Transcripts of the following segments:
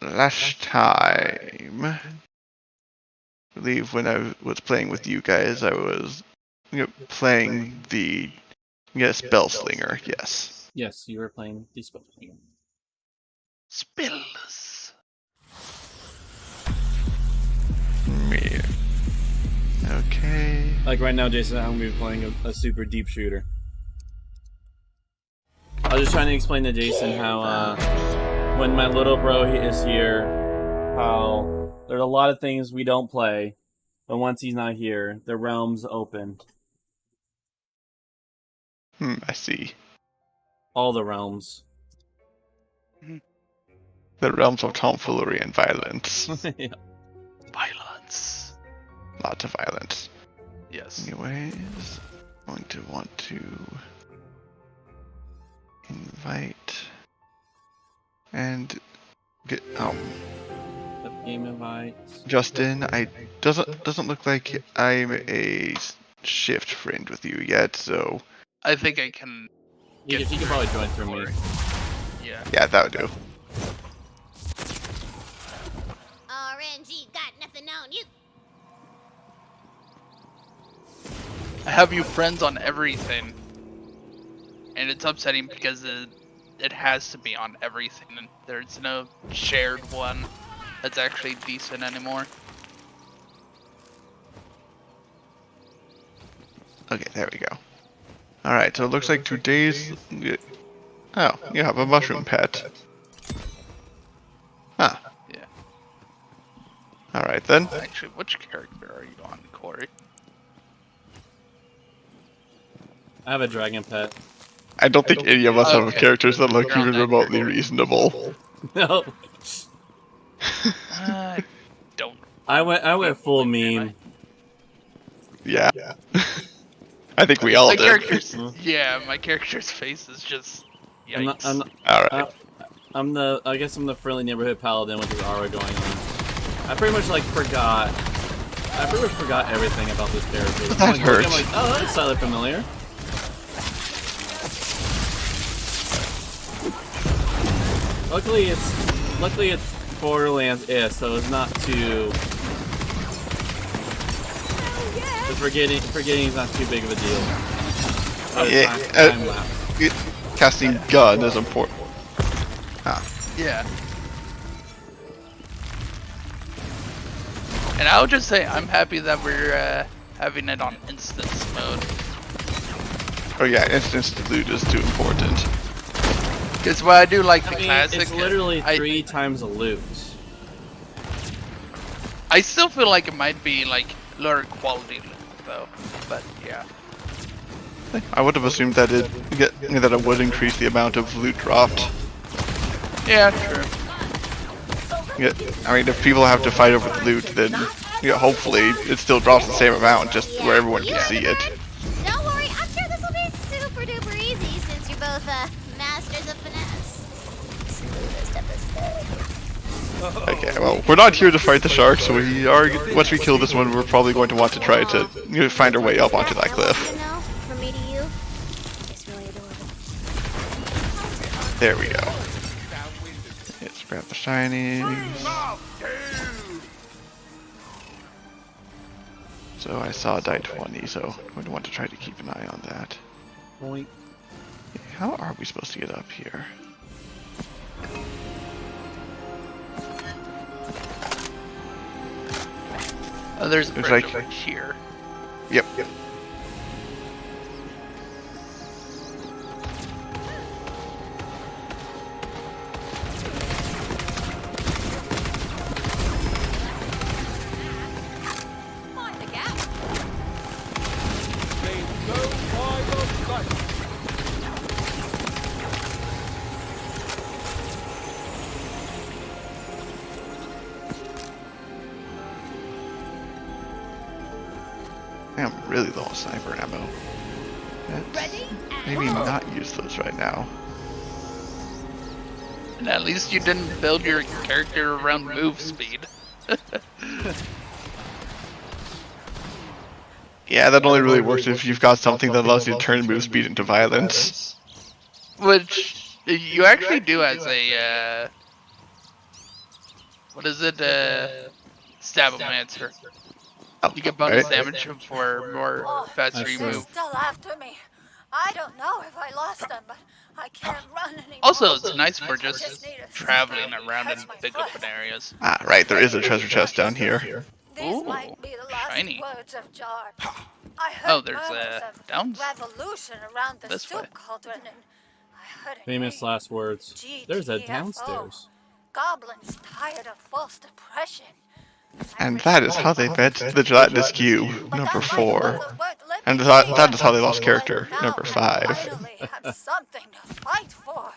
last time, I believe when I was playing with you guys, I was playing the spell slinger. Yes. Yes, you were playing the spell. Spills. Me. Okay. Like right now, Jason, I'm gonna be playing a super deep shooter. I was just trying to explain to Jason how when my little bro is here, how there's a lot of things we don't play, but once he's not here, the realm's open. I see. All the realms. The realms of tomfoolery and violence. Yeah. Violence. Lots of violence. Yes. Anyways, I'm going to want to invite and get The game invites. Justin. I doesn't look like I'm a shift friend with you yet, so I think I can. You could probably join through me. Yeah. that would do. RNG got nothing on you. I have you friends on everything, and it's upsetting because it has to be on everything, and there's no shared one that's actually decent anymore. Okay, there we go. Alright, so it looks like today's... Oh, you have a mushroom pet. Huh. Yeah. Alright then. Actually, which character are you on, Corey? I have a dragon pet. I don't think any of us have characters that look You're on even that remotely character. reasonable. No. Don't. I went full meme. Yeah. I think we all My did. character's, yeah, my character's face is just. Yikes. Alright. I guess I'm the friendly neighborhood paladin with his aura going on. I pretty much forgot everything about this character. That hurts. I'm like, oh, that's slightly familiar. Luckily it's Borderlands-ish, so it's not too. The forgetting is not too big of a deal. Yeah, Time lapse. casting gun is important. Yeah. And I would just say I'm happy that we're having it on instance mode. Oh yeah, instance loot is too important. Because what I do like the I mean, classic. it's literally 3 times the loot. I still feel like it might be lower quality loot though, but yeah. I would have assumed that it would increase the amount of loot dropped. Yeah, true. Yeah, I mean, if people have to fight over the loot, then hopefully it still drops the same amount, just where everyone can see it. Don't worry, I'm sure this will be super duper easy since you're both masters of finesse. Smoothest episode. Okay, well, we're not here to fight the shark, so we are. Once we kill this one, we're probably going to want to try to find our way up onto that cliff. You know, from me to you, it's really adorable. There we go. Let's grab the shinies. So I saw die 20, so I'm going to want to try to keep an eye on that. Point. How are we supposed to get up here? Oh, there's a Looks bridge like- over here. Yep. Mind the gap. I'm really low on sniper ammo. Let's Ready? maybe not use those right now. And at least you didn't build your character around move speed. Yeah, that only really works if you've got something that allows you to turn move speed into violence. Which you actually do as a What is it? Stab-o-mancer. Oh, You get bonus right. damage for more faster That's you true. move. Still after me. I don't know if I lost them, but I can't run anymore. Also, it's nice for I just just need a traveling stab. around in Hurts my big foot. open areas. Ah, right. There is a treasure chest down here. These Ooh, might be the last shiny. words of Jar. I heard Oh, there's murmurs a of down revolution around the this way. soup cauldron, and I heard a Famous name. last words. There's a GTFO. downstairs. Goblins tired of false depression. And that is how they met the gelatinous cube, number 4. And that is how they lost character, number 5. Finally have something to fight for.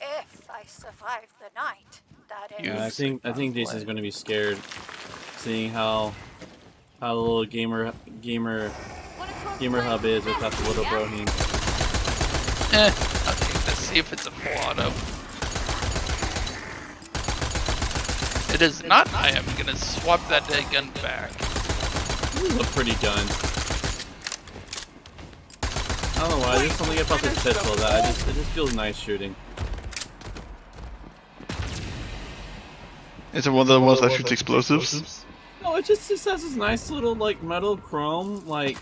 If I survive the night, that is. Yeah, I think Jason's going to be scared, seeing how the little gamer hub is without the little broheen. Okay, let's see if it's a full auto. It is not. I am gonna swap that gun back. This is a pretty gun. I don't know why. There's something about this pistol that it just feels nice shooting. Is it one of the ones that shoots explosives? No, it just has this nice little like metal chrome. Like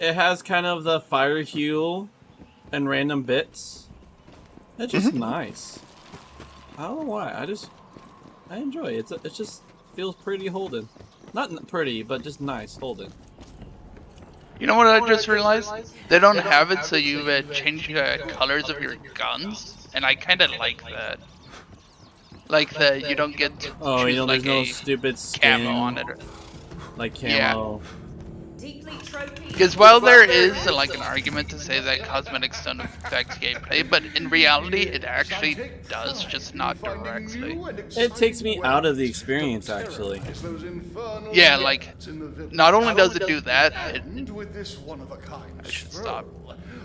it has kind of the fire hue and random bits. It's just nice. I don't know why. I enjoy it. It just feels pretty holding. Not pretty, but just nice holding. You know what I just realized? They don't have it so you change the colors of your guns, and I kind of like that. Like that you don't get to Oh, choose you know, like there's no a stupid skin, camo on it. like camo. Yeah. Because while there is like an argument to say that cosmetics don't affect gameplay, but in reality it actually does, just not directly. It takes me out of the experience, actually. Yeah, like, not only does it do that, I should stop.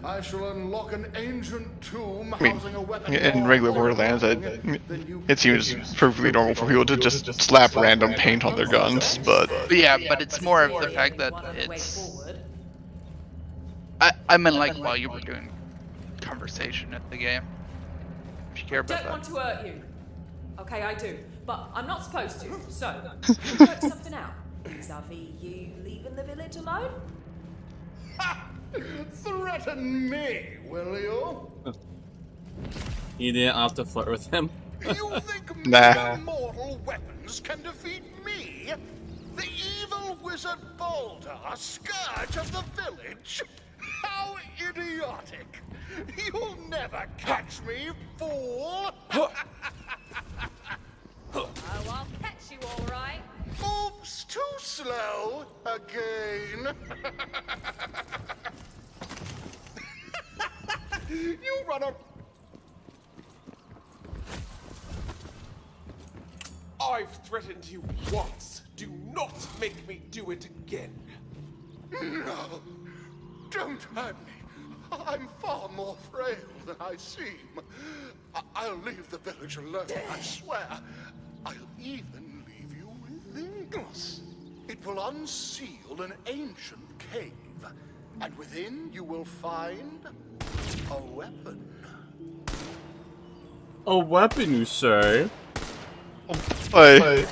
I shall unlock an ancient tomb I mean, housing a weapon in regular Borderlands, it seems perfectly normal for people to just slap random paint on their guns, but Yeah, but it's more of the fact that it's... I meant like while you were doing conversation in the game. If you care I about don't want that. to hurt you. Okay, I do. But I'm not supposed to, so we'll work something out. Vis-a-vis you leaving the village alone? Threaten me, will you? You didn't have to flirt with him. You think Nah. mere mortal weapons can defeat me? The evil wizard Baldur, scourge of the village? How idiotic! You'll never catch me, fool! Oh, I'll catch you all right. Oops, too slow again. You run a... I've threatened you once. Do not make me do it again. No, don't hurt me. I'm far more frail than I seem. I'll leave the village alone, I swear. I'll even leave you with this. It will unseal an ancient cave, and within you will find a weapon. A weapon, you say? Hey.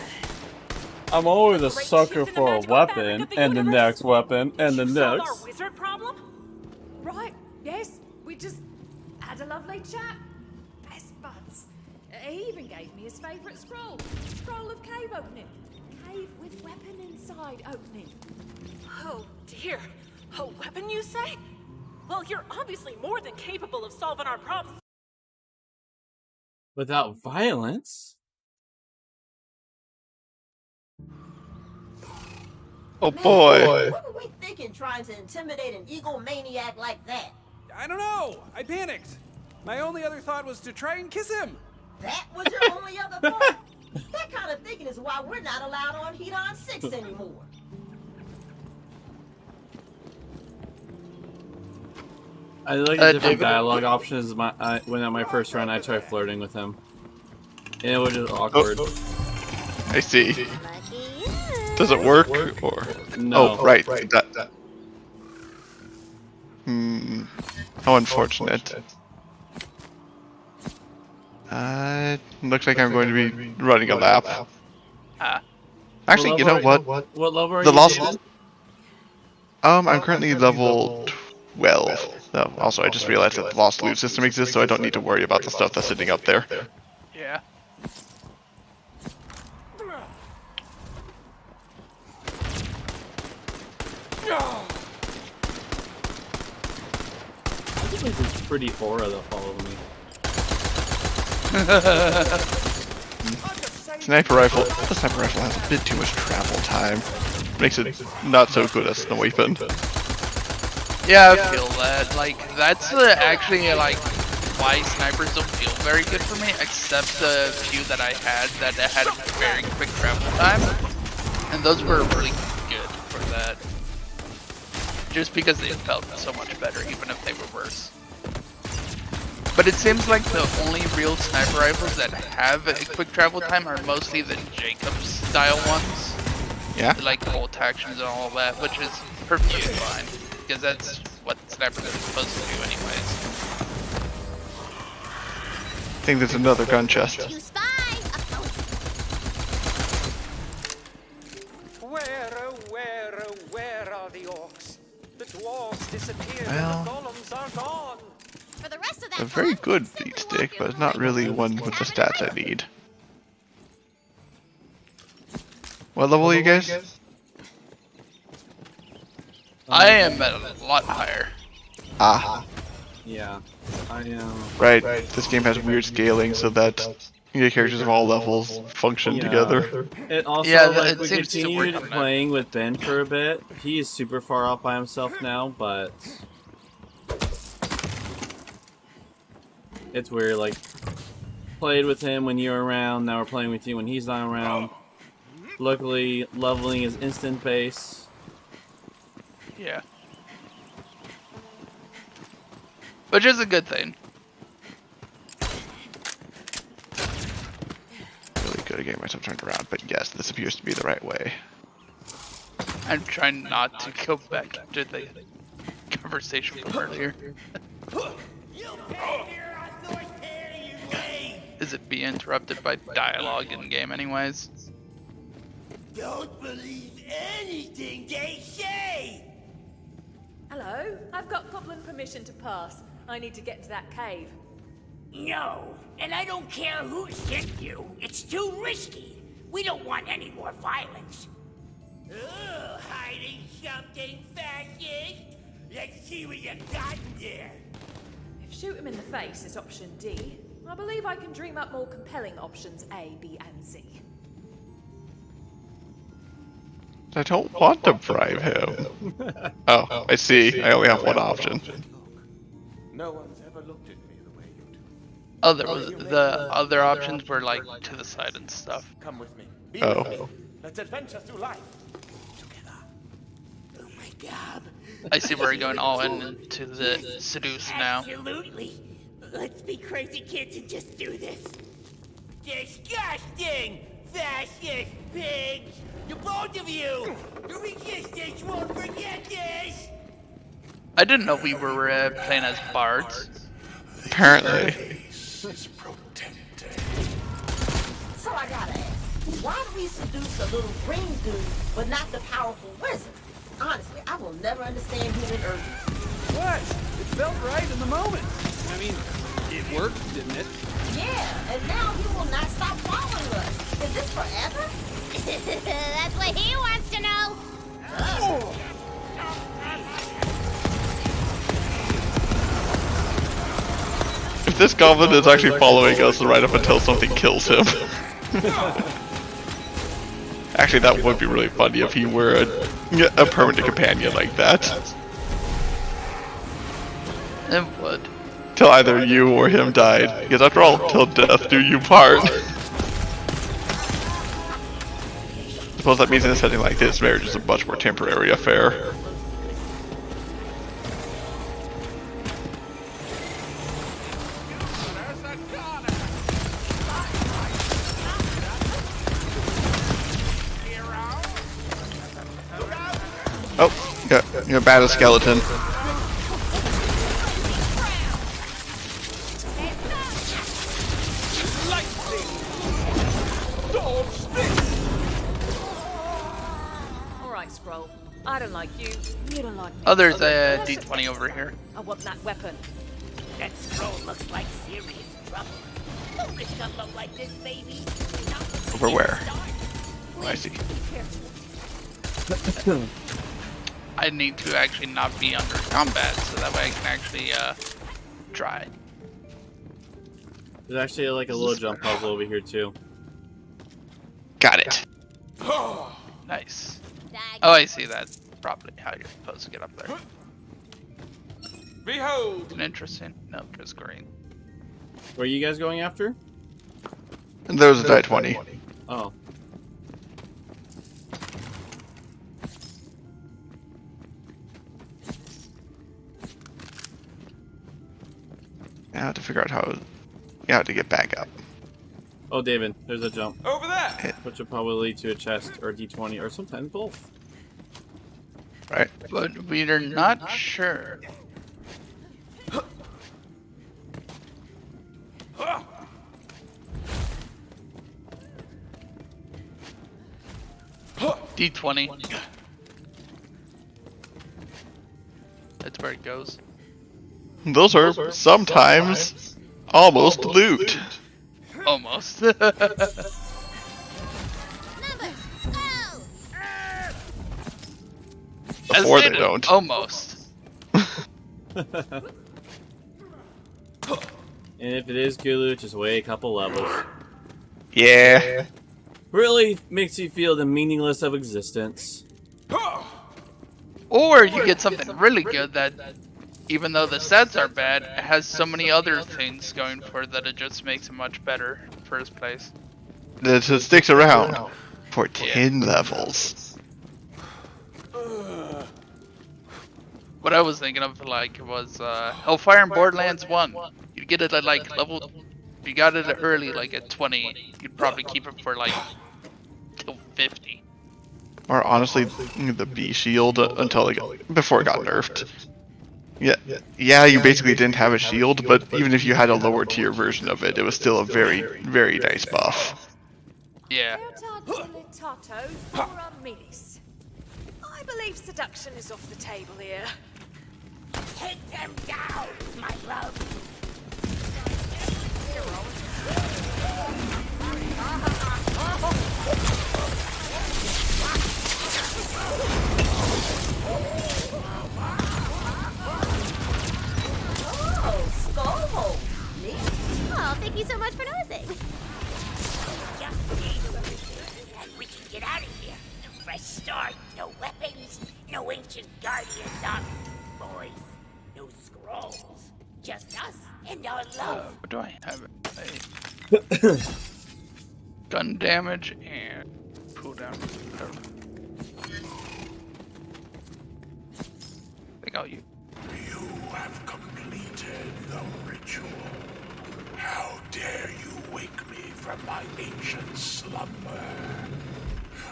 I'm always a Great sucker shift in the for a magical fabric weapon, of the and the universe. next weapon, and the You solved next. our wizard problem? Right, yes. We just had a lovely chat. Best buds. He even gave me his favourite scroll. Scroll of cave opening. Cave with weapon inside opening. Oh dear. A weapon, you say? Well, you're obviously more than capable of solving our problems. Without violence? Oh boy. What were we thinking trying to intimidate an egomaniac like that? I don't know. I panicked. My only other thought was to try and kiss him. That was your only other thought? That kind of thinking is why we're not allowed on Hedon 6 anymore. I like the different dialogue options. When at my first run, I tried flirting with him. And it was just awkward. I see. Lucky you. Does it work? Or No. Oh, right. That. How unfortunate. Looks like I'm going to be running a lap. Actually, you know what? What level are The you? lost. David? I'm currently level 12. Also, I just realized that the lost loot system exists, so I don't need to worry about the stuff that's sitting up there. Yeah. I think there's this pretty aura that follows me. Sniper rifle. The sniper rifle has a bit too much travel time. Makes it not so good as a weapon. Yeah, I feel that. Like, that's actually, like, why snipers don't feel very good for me, except the few that I had that had a very quick travel time. And those were really good for that. Just because they felt so much better, even if they were worse. But it seems like the only real sniper rifles that have a quick travel time are mostly the Jacobs style ones. Yeah. Like bolt actions and all that, which is perfectly fine. Because that's what snipers are supposed to do anyways. I think there's another gun chest. You spy! Where are the orcs? The dwarves disappeared Well, and the golems are gone. For the rest of that a very time, good simply beat walk stick, your but it's not line. really one with the Have it stats I right. need. What level are you guys? I am at a lot higher. Ah, Yeah, I am. right. This game has weird scaling so that you get characters of all levels function Yeah. together. It also, Yeah, like, it we seems to work continued on that. playing with Ben for a bit. He is super far off by himself now, but it's weird. Like, played with him when you're around. Now we're playing with you when he's not around. Luckily, leveling is instant base. Yeah. Which is a good thing. Really good at getting myself turned around, but yes, this appears to be the right way. I'm trying not to go back to the conversation from earlier. Is it be interrupted by dialogue in game anyways? Don't believe anything they say! Hello, I've got goblin permission to pass. I need to get to that cave. No, and I don't care who sent you. It's too risky. We don't want any more violence. Oh, hiding something, fascist? Let's see what you got in there. If shoot him in the face is option D, I believe I can dream up more compelling options A, B, and C. I don't want to bribe him. Oh, I see. I only have one option. No one's ever looked at me the way you do. Oh, there was the other options were like to the side and stuff. Come with me. Be Oh. with me. Let's adventure through life. Together. Oh my god. I see where you're going all into the seduce now. Absolutely. Let's be crazy kids and just do this. Disgusting! Fascist pigs! The both of you! The resistance won't forget this! I didn't know we were playing as bards. Apparently. Is protected. So I gotta ask, why do we seduce a little green dude, but not the powerful wizard? Honestly, I will never understand human urges. What? It felt right in the moment. I mean, it worked, didn't it? Yeah, and now he will not stop following us. Is this forever? That's what he wants to know. If this goblin is actually following us right up until something kills him. Actually, that would be really funny if he were a permanent companion like that. It would. Till either you or him died. Because after all, till death do you part. Suppose that means in a setting like this, marriage is a much more temporary affair. Oh, you're a bad skeleton. right scroll. I don't like you. You don't like me. Oh, there's a D20 over here. I want that weapon. That scroll looks like serious trouble. Don't risk a load like this, baby. Over where? Oh, I see. I need to actually not be under combat, so that way I can actually try. There's actually like a little jump puzzle over here too. Got it. Nice. Oh, I see. That's probably how you're supposed to get up there. Behold! Interesting. No, just green. Where are you guys going after? And there's a die 20. Oh. I have to figure out how to get back up. Oh, David, there's a jump. Over there! Which will probably lead to a chest or a D20 or sometimes both. Right. But we're not sure. D20. That's where it goes. Those are sometimes almost loot. Almost. Before they don't. Almost. And if it is good loot, just wait a couple levels. Yeah. Really makes you feel the meaningless of existence. Or you get something really good that, even though the stats are bad, it has so many other things going for it that it just makes it much better in the first place. It just sticks around for 10 levels. What I was thinking of, like, was Hellfire in Borderlands 1. You get it at, like, level... If you got it early, like, at 20, you'd probably keep it for, like, till 50. Or honestly, the B shield until before it got nerfed. Yeah, you basically didn't have a shield, but even if you had a lower tier version of it, it was still a very, very nice buff. Yeah. I believe seduction is off the table here. Take them down, my love. Oh, thank you so much for noticing. And we can get out of here. Fresh start, no weapons, no ancient guardians on boys, no scrolls. Just us and our love. What do I have? Gun damage and cooldown. I got you. You have completed the ritual. How dare you wake me from my ancient slumber?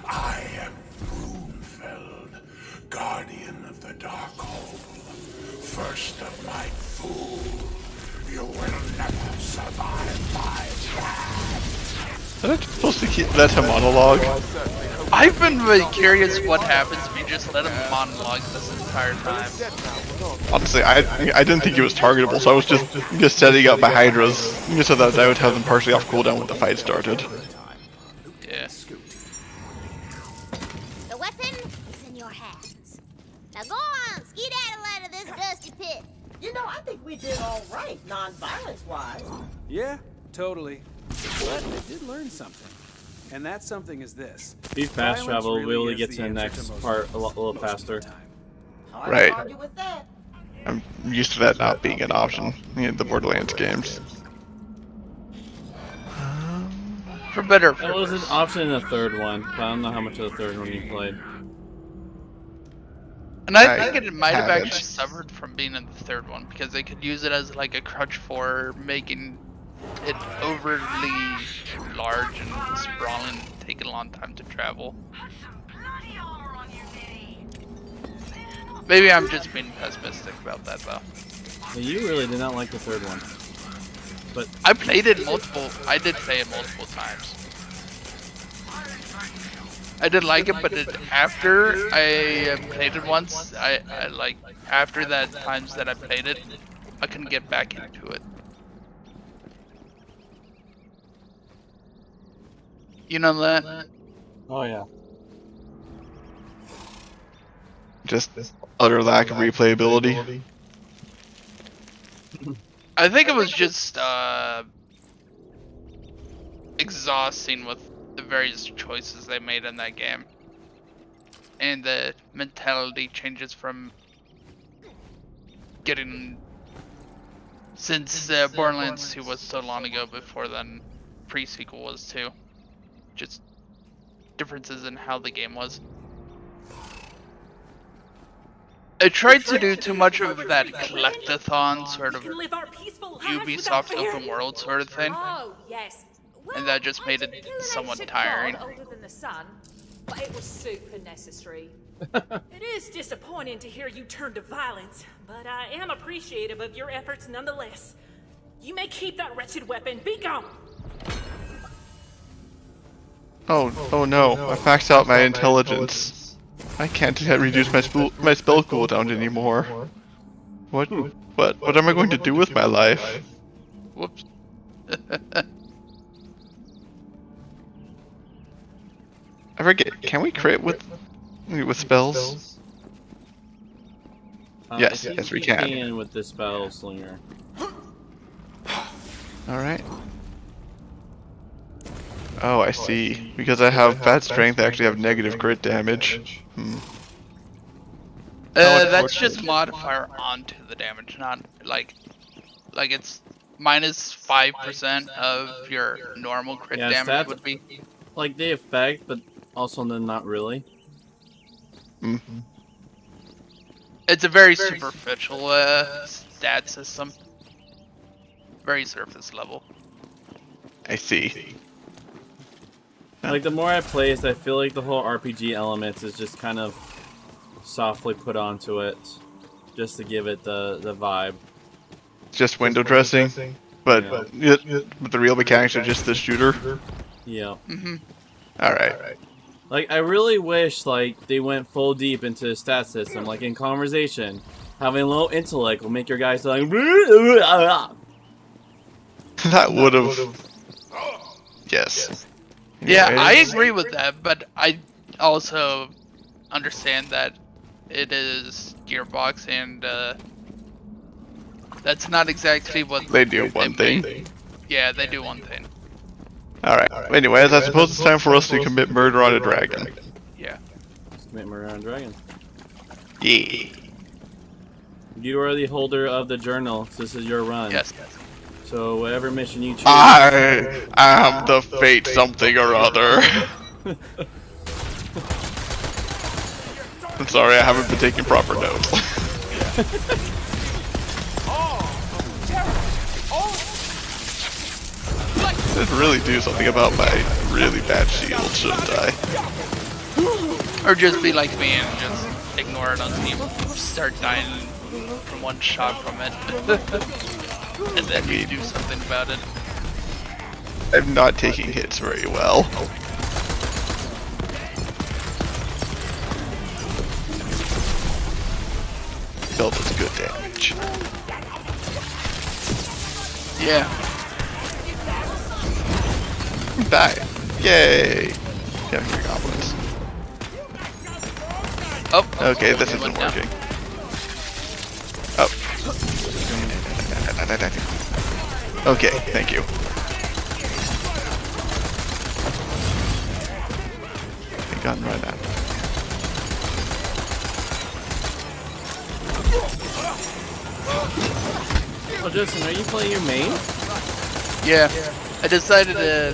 I am Broomfeld, guardian of the Darkhold. First of my food. You will never survive my wrath. Am I supposed to keep let him monologue? I've been really curious what happens if you just let him monologue this entire time. Honestly, I didn't think he was targetable, so I was just setting up my Hydras so that I would have them partially off cooldown when the fight started. Yeah. The weapon is in your hands. Now go on, skedaddle out of this dusty pit. You know, I think we did all right, non-violence-wise. Yeah, totally. But I did learn something. And that something is this. If you fast Violence travel, we'll be able to really get is to the the answer next to most part a problems little most of the faster. time. Hard to Right. argue with that. I'm used to that not being an option in the Borderlands games. For better or for That was an worse. option in the third one, but I don't know how much of the third one you played. And I think it might have haven't. actually suffered from being in the third one because they could use it as like a crutch for making it overly large and sprawling, taking a long time to travel. Maybe I'm just being pessimistic about that though. But you really did not like the third one. But I played it multiple. I did play it multiple times. I did like it, but after I played it once, I like after that times that I played it, I couldn't get back into it. You know that? Oh yeah. Just utter lack of replayability. I think it was just exhausting with the various choices they made in that game, and the mentality changes from getting since Borderlands 2 was so long ago before then pre-sequel was too. Just differences in how the game was. I tried to do too much of that collectathon sort of Ubisoft open world sort of thing, Oh, yes. and that just made it somewhat tiring. Older than the sun, but it was super necessary. It is disappointing to hear you turn to violence, but I am appreciative of your efforts nonetheless. You may keep that wretched weapon. Be gone! Oh no, I maxed out my intelligence. I can't reduce my spell cooldown anymore. What am I going to do with my life? Whoops. I forget, can we crit with spells? Yes, yes we can. With the spell slinger. Alright. Oh, I see. Because I have bad strength, I actually have negative crit damage. That's just modifier onto the damage, not like it's minus 5% of your normal crit damage would be. Like the effect, but also not really. It's a very superficial stat system. Very surface level. I see. Like the more I play it, I feel like the whole RPG elements is just kind of softly put onto it, just to give it the vibe. Just window dressing, but the real mechanics are just the shooter. Yeah. All right. Like I really wish like they went full deep into the stat system, like in conversation. Having low intellect will make your guys like. That would have. Yes. Yeah, I agree with that, but I also understand that it is Gearbox, and that's not exactly what they do. One thing. Yeah, they do one thing. Alright. Anyways, I suppose it's time for us to commit murder on a dragon. Yeah. Let's commit murder on a dragon. Yeah. You are the holder of the journal. So this is your run. Yes. So whatever mission you choose. I am the fate something or other. I'm sorry, I haven't been taking proper notes. I should really do something about my really bad shield, shouldn't I? Or just be like me and just ignore it until you start dying from one shot from it. And then you do something about it. I'm not taking hits very well. Still does good damage. Yeah. Die. Yay. Yeah, here goblins. Oh. Okay, this isn't working. Oh. Okay, thank you. I got right at. Oh, Justin, are you playing your main? Yeah. I decided to,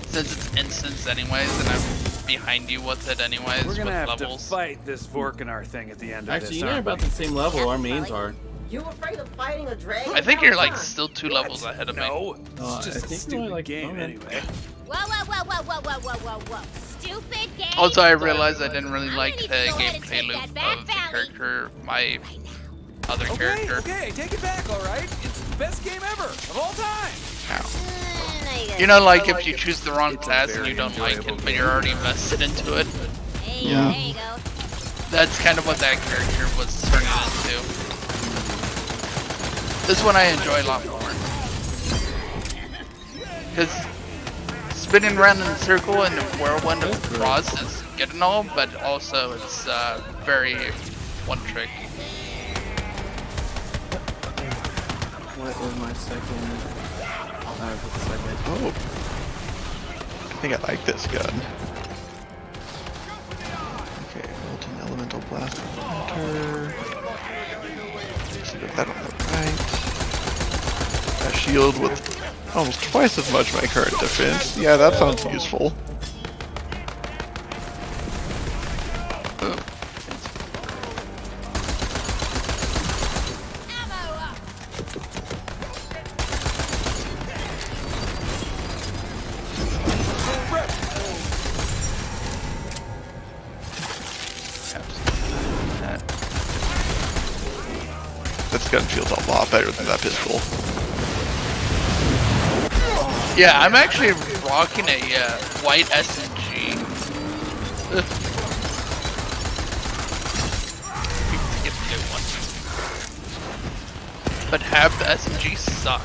since it's instance anyways, and I'm behind you with it anyways, We're gonna have levels. to fight this Vorkanar thing at the end of Actually, this. you're about the same level our mains are. You afraid of fighting a dragon? I think you're like still 2 levels ahead of me. No, it's just a stupid game anyway. Whoa. Stupid game. Also, I realized I didn't really like the gameplay loop of the character, my other character. Okay, take it back, alright? It's the best game ever, of all time! Now you You know, like if you choose the wrong class and you don't like it, but you're already invested into it. Hey, Yeah. there you go. That's kind of what that character was turning into. This one I enjoy a lot more. Because spinning around in a circle in a whirlwind of frost is good and all, but also it's very one trick. What is my second? Oh. I think I like this gun. Okay, molten elemental blast enter. Let's see if that on the right. A shield with almost twice as much my current defense. Yeah, that sounds useful. This gun feels a lot better than that pistol. Yeah, I'm actually rocking a white SMG. Get a new one. But half the SMG suck.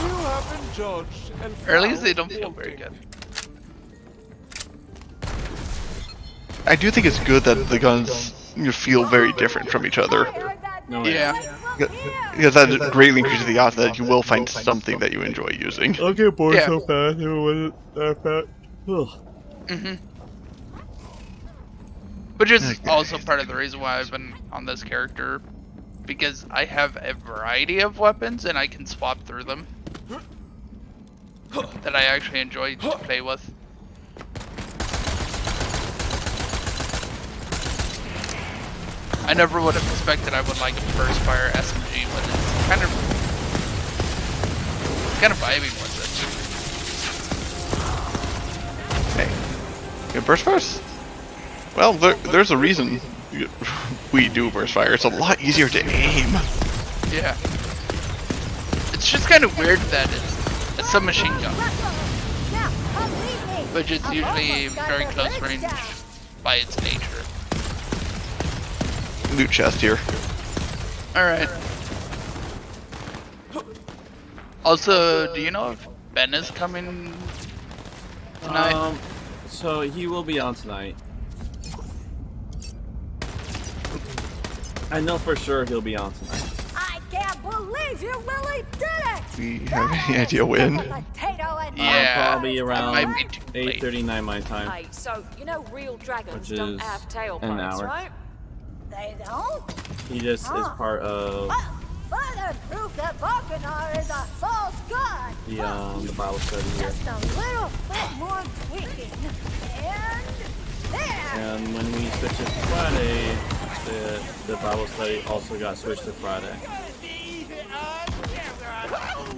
You have been judged and Or at least they found don't feel very wanting. good. I do think it's good that the guns feel very different from each other. No, Yeah. Because that greatly increases the odds that you will find something that you enjoy using. I'll get bored Yeah. so fast. It wasn't that fast. Which is Okay. also part of the reason why I've been on this character. Because I have a variety of weapons and I can swap through them. That I actually enjoy to play with. I never would have expected I would like a burst fire SMG, but it's kind of vibing with Hey. Burst fires? Well, there's a reason we do burst fire. It's a lot easier to aim. it. Yeah. It's just kind of weird that it's a submachine gun, which is usually very close range by its nature. Loot chest here. Alright. Also, do you know if Ben is coming tonight? So he will be on tonight. I know for sure he'll be on tonight. I can't believe you really did it! Do we have any idea when? Potato and Yeah, Probably it around might be too late. 8:39 my time. Hey, so you know real dragons Which don't is have an tailbone, hour. right? They don't? He just is part of Further proof that Valkanar is a false god! the Bible study here. Just a little bit more tweaking. And there! And when we switched it to Friday, the Bible study also got switched to Friday.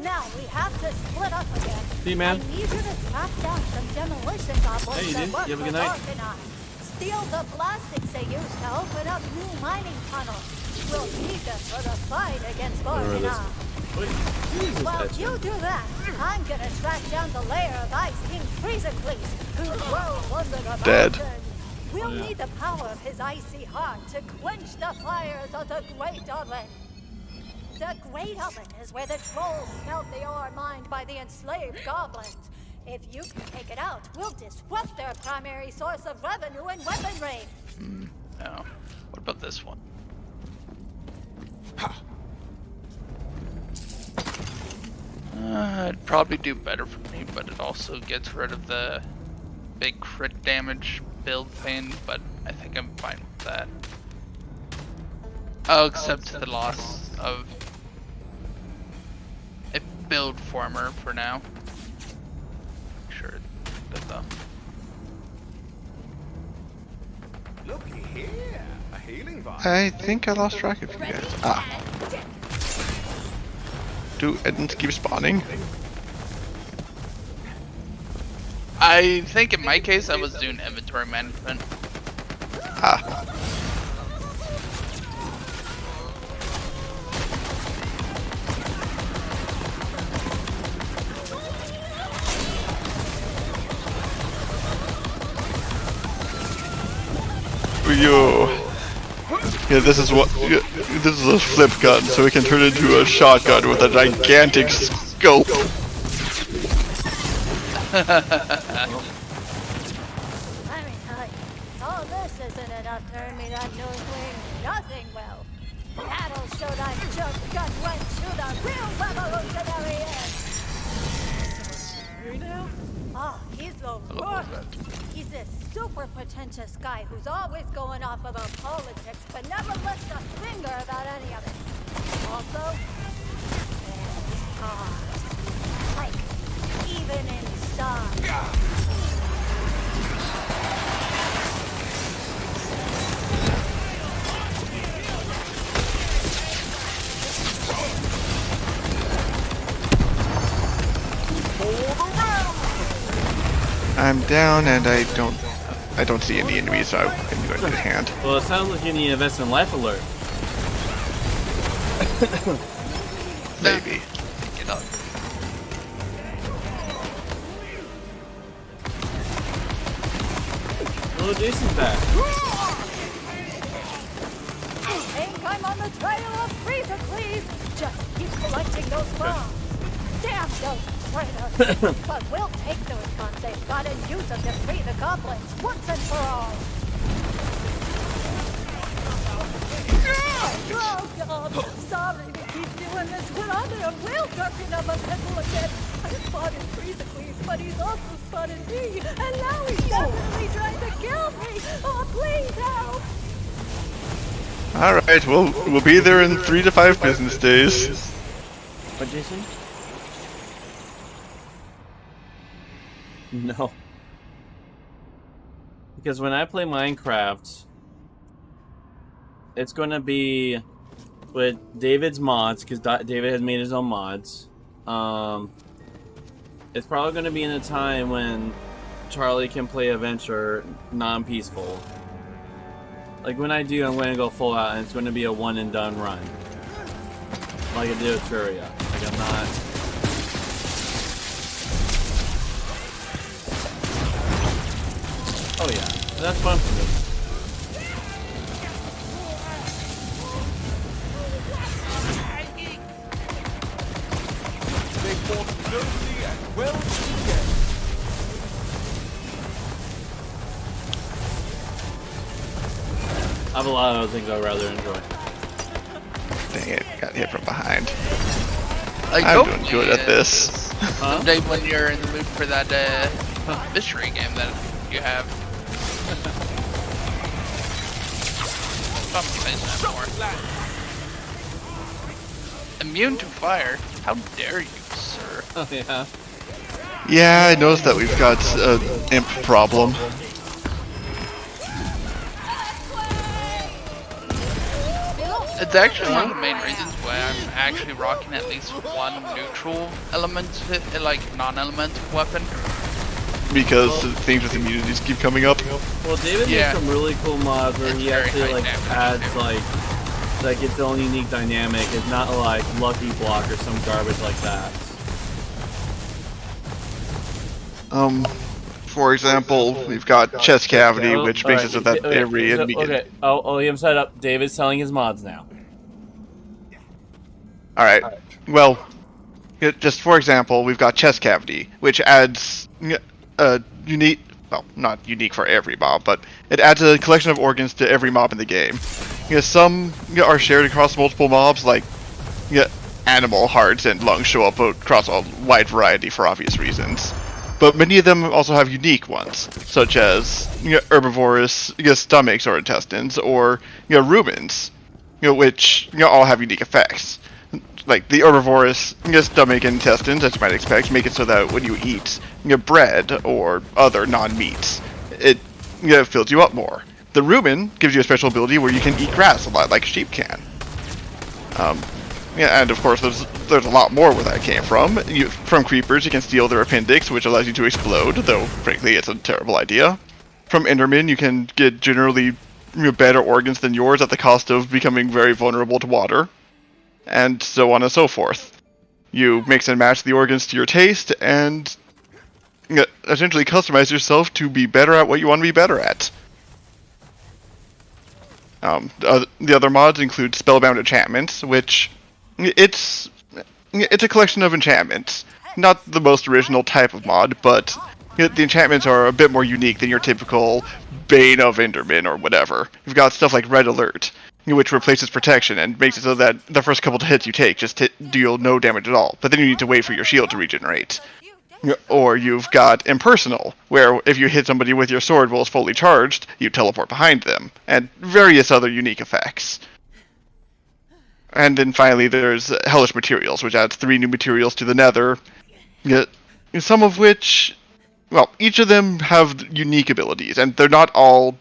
Now we have to split up again. See, man. I need you to track down some demolition goblins Hey, you that did? work You have a for good night? Valkanar. Steal the plastics they use to open up new mining tunnels. We'll need them for the fight against Where is this? Valkanar. Wait, Jesus, While that's you do that, I'm gonna track down the lair of Ice King Freezercleese, who roams under the Dead. mountain. We'll Yeah. need the power of his icy heart to quench the fires of the Great Oven. The Great Oven is where the trolls smelt the ore mined by the enslaved goblins. If you can take it out, we'll disrupt their primary source of revenue and weaponry. No. What about this one? It'd probably do better for me, but it also gets rid of the big crit damage build thing, but I think I'm fine with that. Oh, except the loss of a build former for now. Sure, good though. Looky here, a healing vial. I think I lost track of you guys. Ah. Do Edens keep spawning? I think in my case I was doing inventory management. Ah. Yeah, this is what. Yeah, this is a flip gun, so it can turn into a shotgun with a gigantic scope. Let me tell you, all this isn't enough to earn me that doing nothing well. That'll show that junk gun went to the real revolutionary end. Oh, he's the worst. He's this super pretentious guy who's always going off about politics, but never lifts a finger about any of it. Also, very hard. Like, even inside. I'm down and I don't see any enemies, so I'm going to get a hand. Well, it sounds like you need to invest in life alert. Maybe. Get up. Hello, Jason's back. Think I'm on the trail of freezer, please. Just keep collecting those bombs. Damn those traitors. But we'll take those guns they've got and use them to free the goblins once and for all. Oh, God. Sorry to keep doing this, but I'm in a real gherkin of a pickle again. I spotted Freezer Please, but he's also spotted me. And now he's definitely trying to kill me. Oh, please help. Alright, we'll be there in 3 to 5 business days. What, Jason? No. Because when I play Minecraft, it's going to be with David's mods, because David has made his own mods. It's probably going to be in a time when Charlie can play Adventure non-peaceful. Like when I do, I'm going to go full out, and it's going to be a one and done run. Like I did with Furia. Like I'm not... Oh yeah, that's fun for me. They fought nobly and well together. I have a lot of other things I'd rather enjoy. Dang it, got hit from behind. Like, I'm doing good at this. Someday when you're in the mood for that mystery game that you have. Immune to fire? How dare you, sir? Oh yeah. Yeah, I noticed that we've got an imp problem. It's actually one of the main reasons why I'm actually rocking at least one neutral element, like non-element weapon. Because things with immunities keep coming up. Well, David made some really cool mods where he actually like adds like its own unique dynamic. It's not like Lucky Block or some garbage like that. For example, we've got chest cavity, which makes it so that every enemy can... Okay. Oh, he set up. David's selling his mods now. Alright. Well, just for example, we've got chest cavity, which adds unique... Well, not unique for every mob, but it adds a collection of organs to every mob in the game. Some are shared across multiple mobs, like animal hearts and lungs show up across a wide variety for obvious reasons. But many of them also have unique ones, such as herbivorous stomachs or intestines, or rumens, which all have unique effects. Like the herbivorous stomach and intestines, as you might expect, make it so that when you eat bread or other non-meats, it fills you up more. The rumen gives you a special ability where you can eat grass a lot, like sheep can. And of course, there's a lot more where that came from. From creepers, you can steal their appendix, which allows you to explode, though frankly it's a terrible idea. From endermen, you can get generally better organs than yours at the cost of becoming very vulnerable to water. And so on and so forth. You mix and match the organs to your taste, and essentially customize yourself to be better at what you want to be better at. The other mods include spellbound enchantments, which it's a collection of enchantments. Not the most original type of mod, but the enchantments are a bit more unique than your typical Bane of Enderman or whatever. You've got stuff like Red Alert, which replaces protection and makes it so that the first couple of hits you take just deal no damage at all, but then you need to wait for your shield to regenerate. Or you've got Impersonal, where if you hit somebody with your sword while it's fully charged, you teleport behind them, and various other unique effects. And then finally there's Hellish Materials, which adds 3 new materials to the Nether, some of which, well, each of them have unique abilities, and they're not all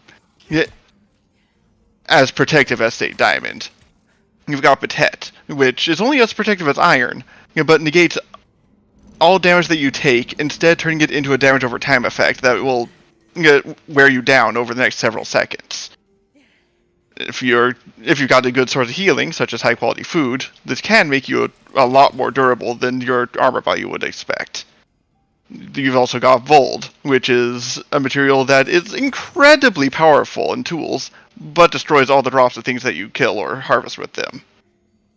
as protective as, say, Diamond. You've got Batet, which is only as protective as Iron, but negates all damage that you take, instead turning it into a damage over time effect that will wear you down over the next several seconds. If you've got a good source of healing, such as high quality food, this can make you a lot more durable than your armor value would expect. You've also got Vold, which is a material that is incredibly powerful in tools, but destroys all the drops of things that you kill or harvest with them.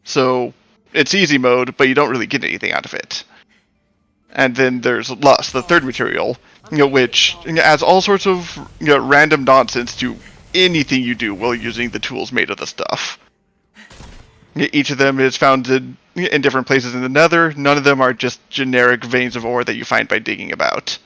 So, it's easy mode, but you don't really get anything out of it. And then there's Lust, the third material, which adds all sorts of random nonsense to anything you do while using the tools made of the stuff. Each of them is found in different places in the Nether. None of them are just generic veins of ore that you find by digging about.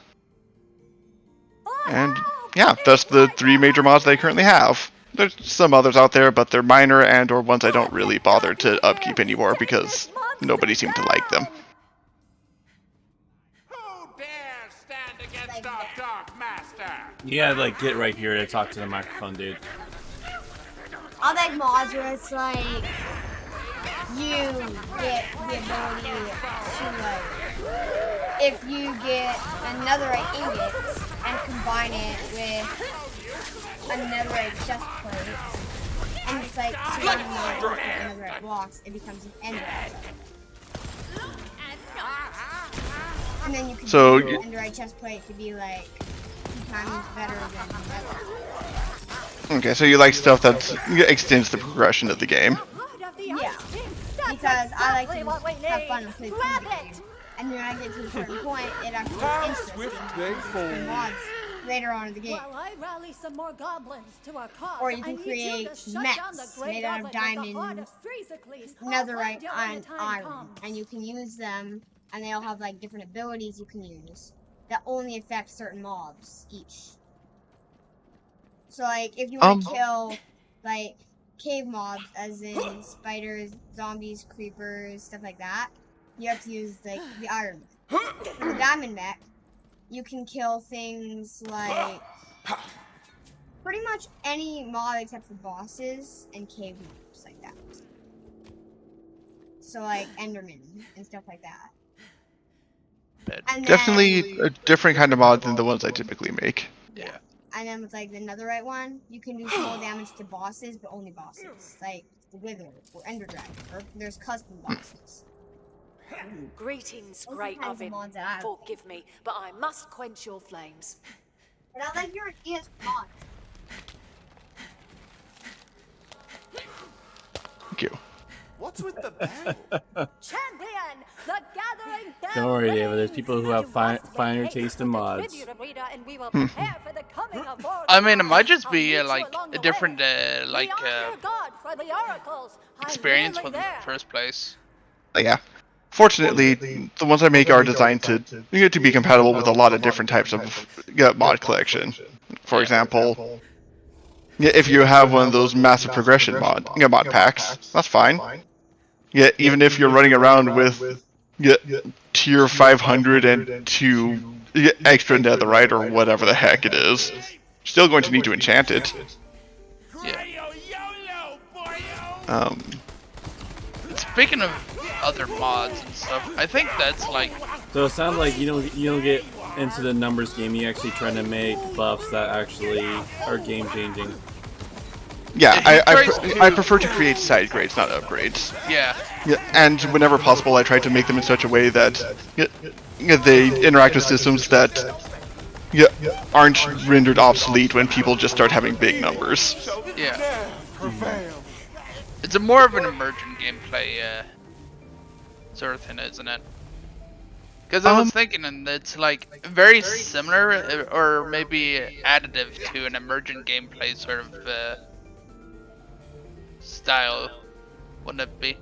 And yeah, that's the 3 major mods that I currently have. There's some others out there, but they're minor and or ones I don't really bother to upkeep anymore because nobody seemed to like them. You gotta like get right here to talk to the microphone, dude. I like mods where it's like you get the ability to like, if you get another ingot and combine it with another chest plate, and it's like surrounding another blocks, it becomes an ender. And then you can so use the enderite chest plate to be like 2 times better than the other. Okay, so you like stuff that extends the progression of the game. Yeah, because I like to have fun and play the game. And then when I get to a certain point, it actually gets interesting. Mods later on in the game. Or you can create mechs made out of diamond, netherite, and iron. And you can use them, and they all have like different abilities you can use that only affect certain mobs each. So like, if you want to kill like cave mobs, as in spiders, zombies, creepers, stuff like that, you have to use like the iron mech. For the diamond mech, you can kill things like pretty much any mob except for bosses and cave mobs like that. So like Enderman and stuff like that. And Definitely a different kind of mod than the ones I typically make. Yeah. And then with like the netherite one, you can do small damage to bosses, but only bosses. Like the Wither or Ender Dragon, or there's custom bosses. Greetings, Those great are kinds of oven. mods that I have. Forgive me, but I must quench your flames. And I like your ideas for mods. Thank you. What's with the bell? Champion, the gathering bell Don't worry, David. There's rings. people who have finer taste in mods. I mean, it might just be like a different experience for the first place. Yeah. Fortunately, the ones I make are designed to be compatible with a lot of different types of mod collection. For example, if you have one of those massive progression mod packs, that's fine. Yeah, even if you're running around with tier 502 extra netherite or whatever the heck it is, you're still going to need to enchant it. Yeah. Speaking of other mods and stuff, I think that's like. So it sounds like you don't get into the numbers game. You actually trying to make buffs that actually are game changing. Yeah, I prefer to create side grades, not upgrades. Yeah. And whenever possible, I try to make them in such a way that they interact with systems that aren't rendered obsolete when people just start having big numbers. Yeah. prevail. It's a more of an emergent gameplay sort of thing, isn't it? Because I was thinking, and it's like very similar, or maybe additive to an emergent gameplay sort of style, wouldn't it be?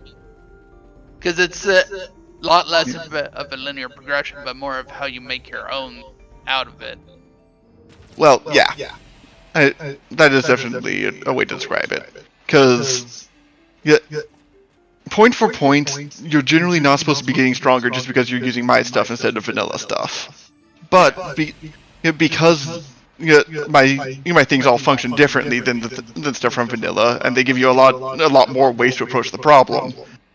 Because it's a lot less of a linear progression, but more of how you make your own out of it. Well, yeah. That is definitely a way to describe it. Because, point for point, you're generally not supposed to be getting stronger just because you're using my stuff instead of vanilla stuff. But because my things all function differently than stuff from vanilla, and they give you a lot more ways to approach the problem.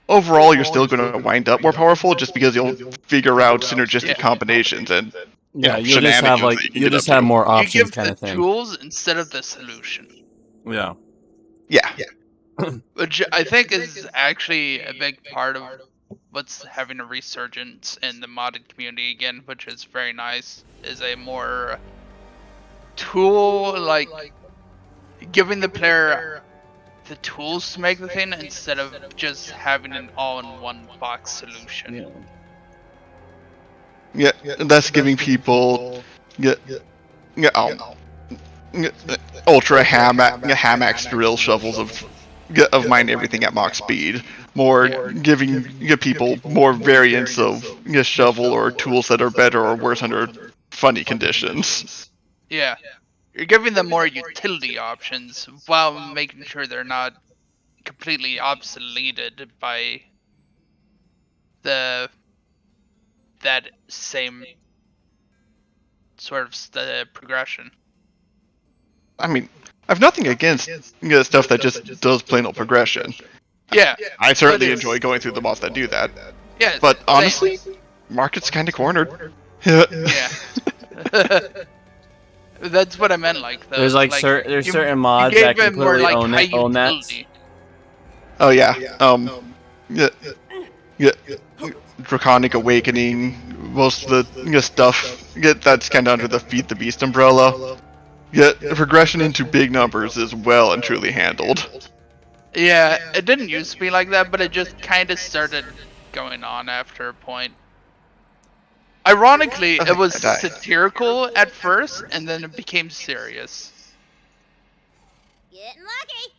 Overall, you're still going to wind up more powerful just because you'll figure out synergistic combinations and you'll just have you'll just have more options, you give kind of the thing. tools instead of the solution. Yeah. Which I think is actually a big part of what's having a resurgence in the modded community again, which is very nice. Is a more tool, like giving the player the tools to make the thing instead of just having an all-in-one box solution. Yeah, that's giving people ultra hamax drill shovels of mine everything at max speed. More giving people more variants of shovel or tools that are better or worse under funny conditions. Yeah. You're giving them more utility options while making sure they're not completely obsoleted by that same sort of progression. I mean, I've nothing against stuff that just does plain old progression. Yeah. I certainly enjoy going through the mods that do that. Yeah. But honestly, market's kind of cornered. Yeah. That's what I meant, like though. There's there's certain mods that completely own that. Oh yeah. Draconic Awakening, most of the stuff that's kind of under the Feed the Beast umbrella. Yet progression into big numbers is well and truly handled. Yeah, it didn't used to be like that, but it just kind of started going on after a point. Ironically, it was satirical at first, and then it became serious. Getting lucky.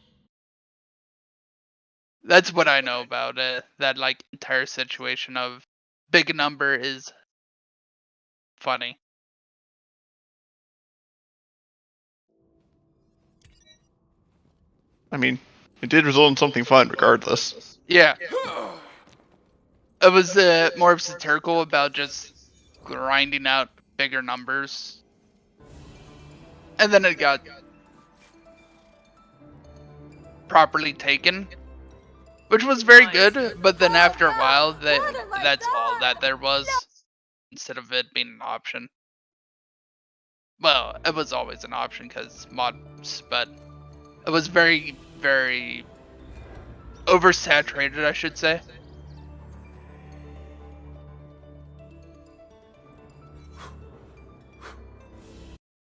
That's what I know about it. That like entire situation of big number is funny. I mean, it did result in something fun regardless. Yeah. It was more of satirical about just grinding out bigger numbers. And then it got properly taken, which was very good, but then after a while, that's all that there was, instead of it being an option. Well, it was always an option because mods, but it was very, very oversaturated, I should say.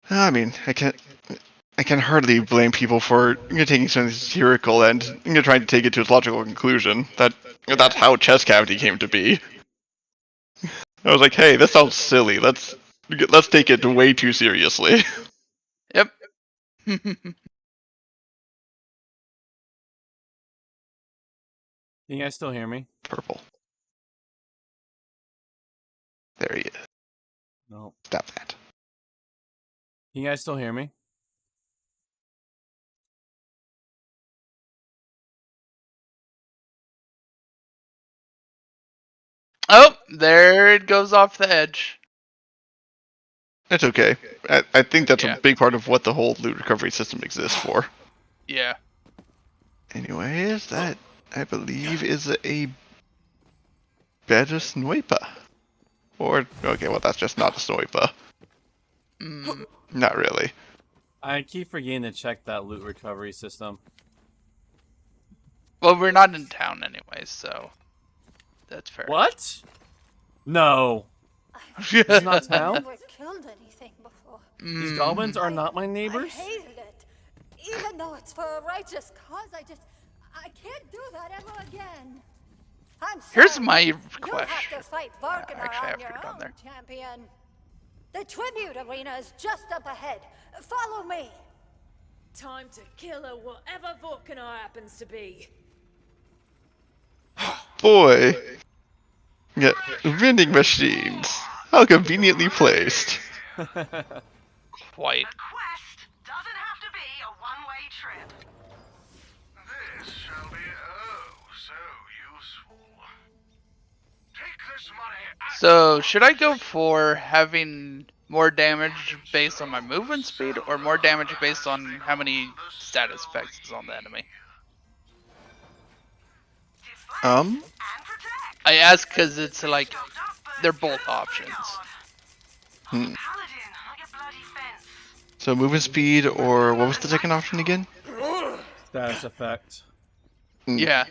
I mean, I can hardly blame people for taking something satirical and trying to take it to its logical conclusion. That's how Chess Cavity came to be. I was like, hey, this sounds silly. Let's take it way too seriously. Yep. You guys still hear me? Purple. There he is. No. Stop that. You guys still hear me? Oh, there it goes off the edge. It's okay. I think that's a big part of what the whole loot recovery system exists for. Yeah. Anyways, that, I believe, is a better sniper. Or, okay, well, that's just not a sniper. Not really. I keep forgetting to check that loot recovery system. Well, we're not in town anyway, so that's fair. What? No. It's not town? Never killed anything before. These goblins are not my neighbors? I hated it. Even though it's for a righteous cause, I can't do that ever again. I'm sorry. Here's my You request. have to fight Varkanar Actually, I have on to your go down own, there. champion. The tribute arena is just up ahead. Follow me. Time to kill her, whatever Vorkanar happens to be. Boy. Yeah, vending machines. How conveniently placed. Quite. Quest doesn't have to be a one-way trip. This shall be oh so useful. Take this money. So, should I go for having more damage based on my movement speed, or more damage based on how many status effects is on the enemy? I ask because it's like, they're both options. So movement speed, or what was the second option again? Status effect. Yeah.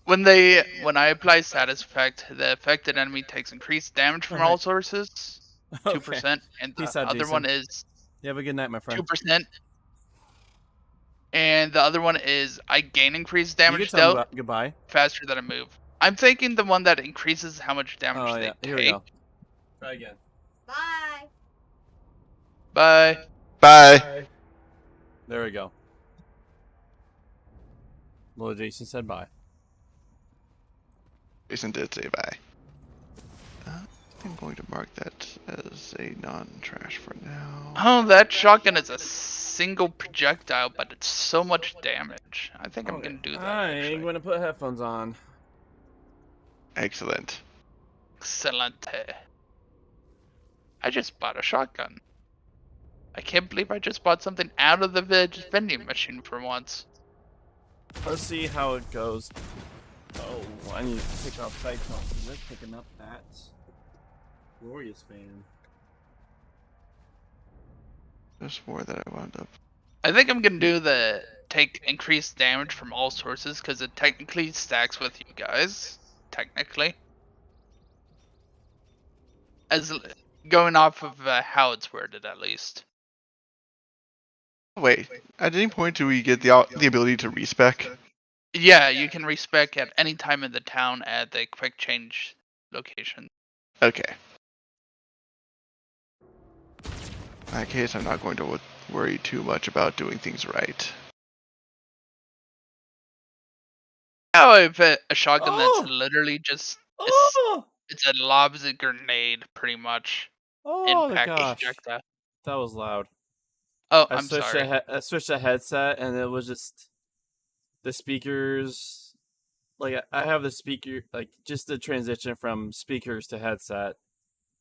When I apply status effect, the affected enemy takes increased damage from all sources, 2%, and Peace the out, other Jason. one is You have a good night, my friend. 2%. And the other one is I gain increased You damage can tell dealt them goodbye. faster than I move. I'm thinking the one that increases how much damage Oh they yeah, take. here we go. Try again. Bye. Bye. Bye. There we go. Little Jason said bye. Jason did say bye. I'm going to mark that as a non-trash for now. Oh, that shotgun is a single projectile, but it's so much damage. I think I'm gonna do that. I ain't gonna put headphones on. Excellent. Excelente. I just bought a shotgun. I can't believe I just bought something out of the vending machine for once. Let's see how it goes. Oh, I need to pick up Cyclone. They're picking up that glorious fan. There's more that I wound up. I think I'm gonna do the take increased damage from all sources because it technically stacks with you guys. Technically. As going off of how it's worded, at least. Wait, at any point do we get the ability to respec? Yeah, you can respec at any time in the town at the quick change location. Okay. In that case, I'm not going to worry too much about doing things right. Oh, if a shotgun that's literally just Oh! it's a lobs a grenade, pretty much. Oh Impact gosh, projectile. that was loud. Oh, I I'm sorry. I switched the headset, and it was just the speakers. Like I have the speaker, like just the transition from speakers to headset.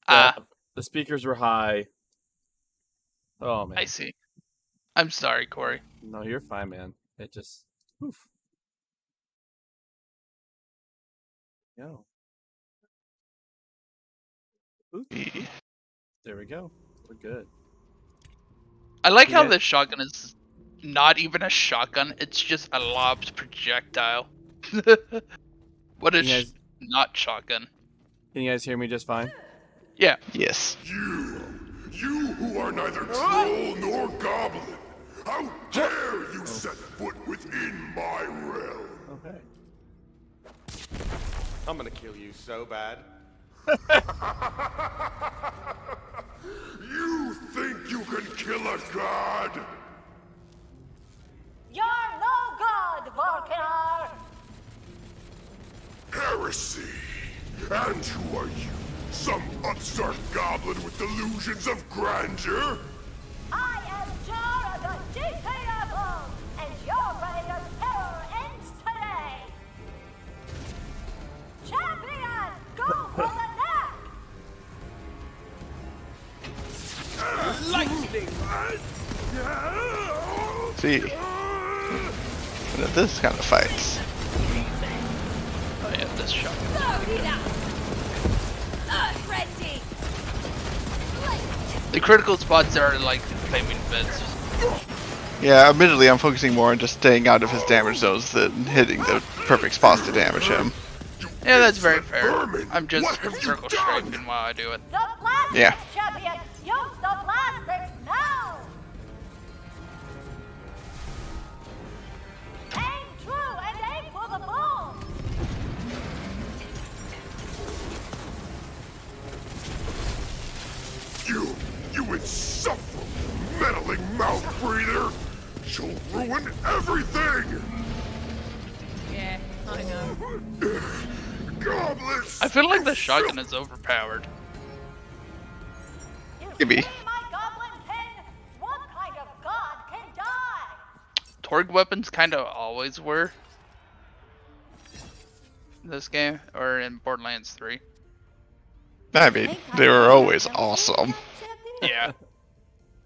The speakers were high. Oh man. I see. I'm sorry, Corey. No, you're fine, man. It just. Oof. Yo. Oop. There we go. We're good. I like how Yeah. this shotgun is not even a shotgun, it's just a lobs projectile. What a You guys- not shotgun. Can you guys hear me just fine? Yeah. Yes. You who are neither troll nor goblin, how dare you set foot within my realm? Okay. I'm gonna kill you so bad. You think you can kill a god? You're no god, Vorkanar! Heresy! And who are you? Some upstart goblin with delusions of grandeur? I am Jara, the Dictator, and your reign of terror ends today! Champion, go for the neck! Lightning! See. This kind of fights. Oh yeah, this shotgun. Ready! The critical spots are like flaming bits. Yeah, admittedly, I'm focusing more on just staying out of his damage zones than hitting the perfect spots to damage him. Yeah, that's very fair. I'm just circle strafing while I do it. The blast Yeah. champion! Use the blasters now! meddling mouth breather! She'll ruin everything! Yeah, I know. Goblins! I feel like the shotgun is overpowered. Maybe. My goblin kin, what kind of god can die? Torg weapons kind of always were. In this game, or in Borderlands 3. I mean, they were always awesome. Yeah.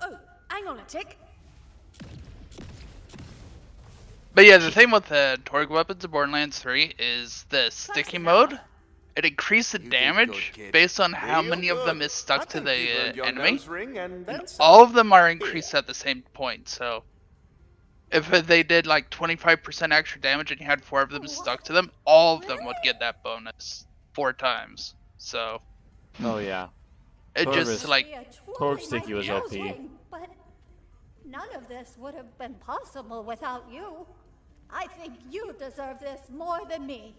Oh, hang on a tick. But yeah, the thing with the Torg weapons in Borderlands 3 is the sticky mode. It increases the damage based on how many of them is stuck to the enemy. All of them are increased at the same point, so if they did like 25% extra damage and you had 4 of them stuck to them, all of them would get that bonus 4 times. So Oh yeah. it Torg just was- like Torg Sticky was OP. But none of this would have been possible without you. I think you deserve this more than me.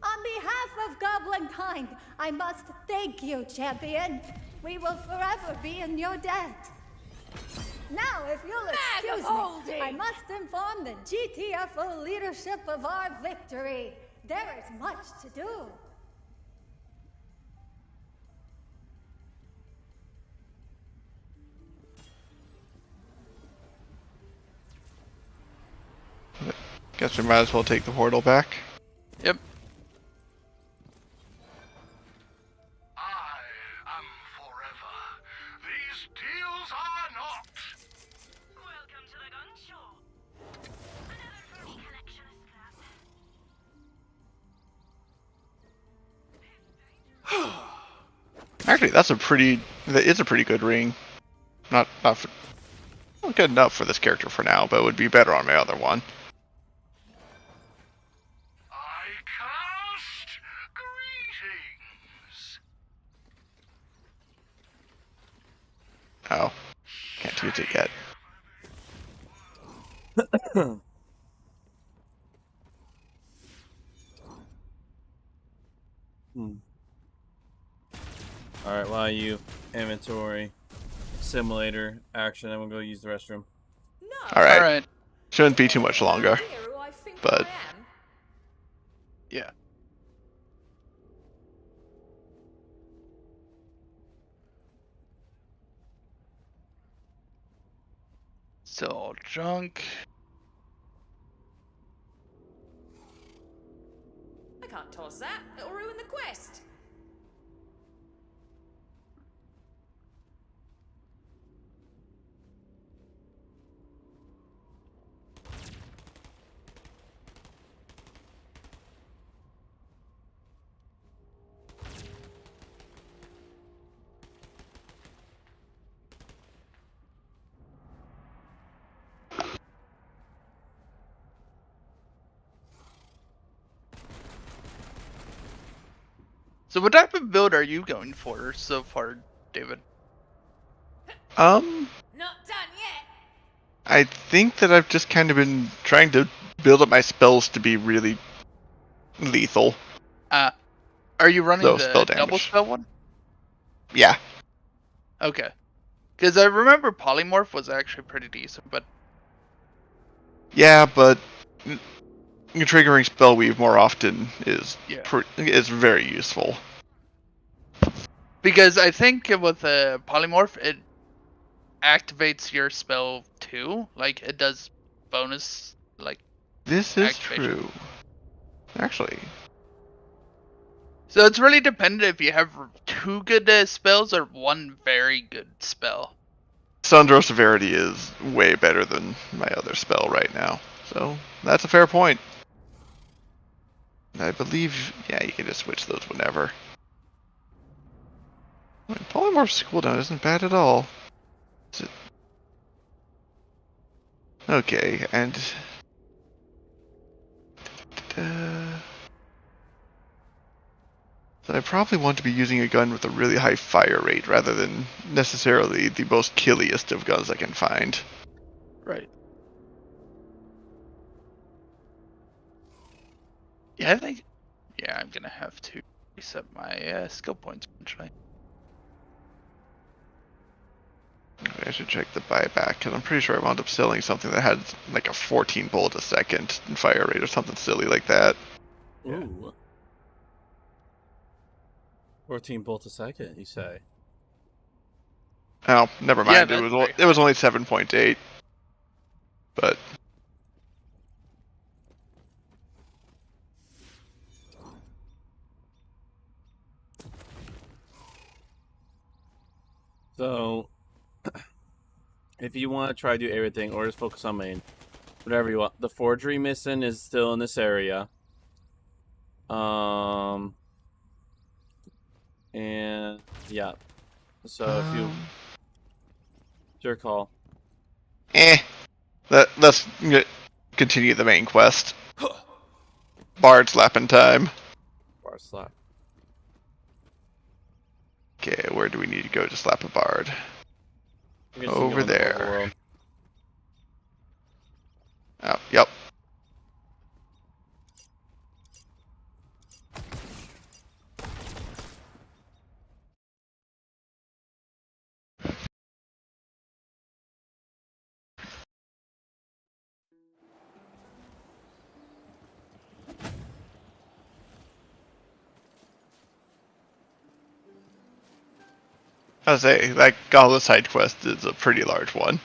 On behalf of Goblin Kind, I must thank you, champion. We will forever be in your debt. Now, if you'll excuse me, I must inform the GTFO leadership of our victory. There is much to do. Guess we might as well take the portal back. Yep. I am forever. These deals are not. Welcome to the gun show. Another for me collectionist class. Actually, it's a pretty good ring. Not good enough for this character for now, but it would be better on my other one. I cast greetings. Oh, can't use it yet. Alright, while you inventory, simulator, action, I'm gonna go use the restroom. Alright. Alright. Shouldn't be too much longer. Who I think But- I am. Yeah. Still all junk. I can't toss that. It'll ruin the quest. So what type of build are you going for so far, David? Not done yet. I think that I've just kind of been trying to build up my spells to be really lethal. Are you running So, the spell double damage. spell one? Yeah. Okay. Because I remember Polymorph was actually pretty decent, but Yeah, but triggering spell weave more often is Yeah. is very useful. because I think with the Polymorph, it activates your spell too. Like, it does bonus, like, This is activation. true. Actually, So it's really dependent if you have 2 good spells or 1 very good spell. Sundro Severity is way better than my other spell right now. So, that's a fair point. I believe, yeah, you can just switch those whenever. Polymorph's cooldown isn't bad at all. Is it? Okay, and... So I probably want to be using a gun with a really high fire rate rather than necessarily the most killiest of guns I can find. Right. Yeah, I think. Yeah, I'm gonna have to reset my skill points eventually. I should check the buyback because I'm pretty sure I wound up selling something that had like a 14 bullet a second and fire rate or something silly like that. Ooh. 14 bolts a second, you say? Oh, never Yeah, mind. that's very It was high. only 7.8. But So, if you want to try to do everything or just focus on main, whatever you want. The forgery mission is still in this area. And yeah. So if you, it's your call. let's continue the main quest. Bard slapping time. Bar slap. Okay, where do we need to go to slap a bard? I guess you can go Over in the there. overworld. Oh, yep. I was say that Gauntlet side quest is a pretty large one.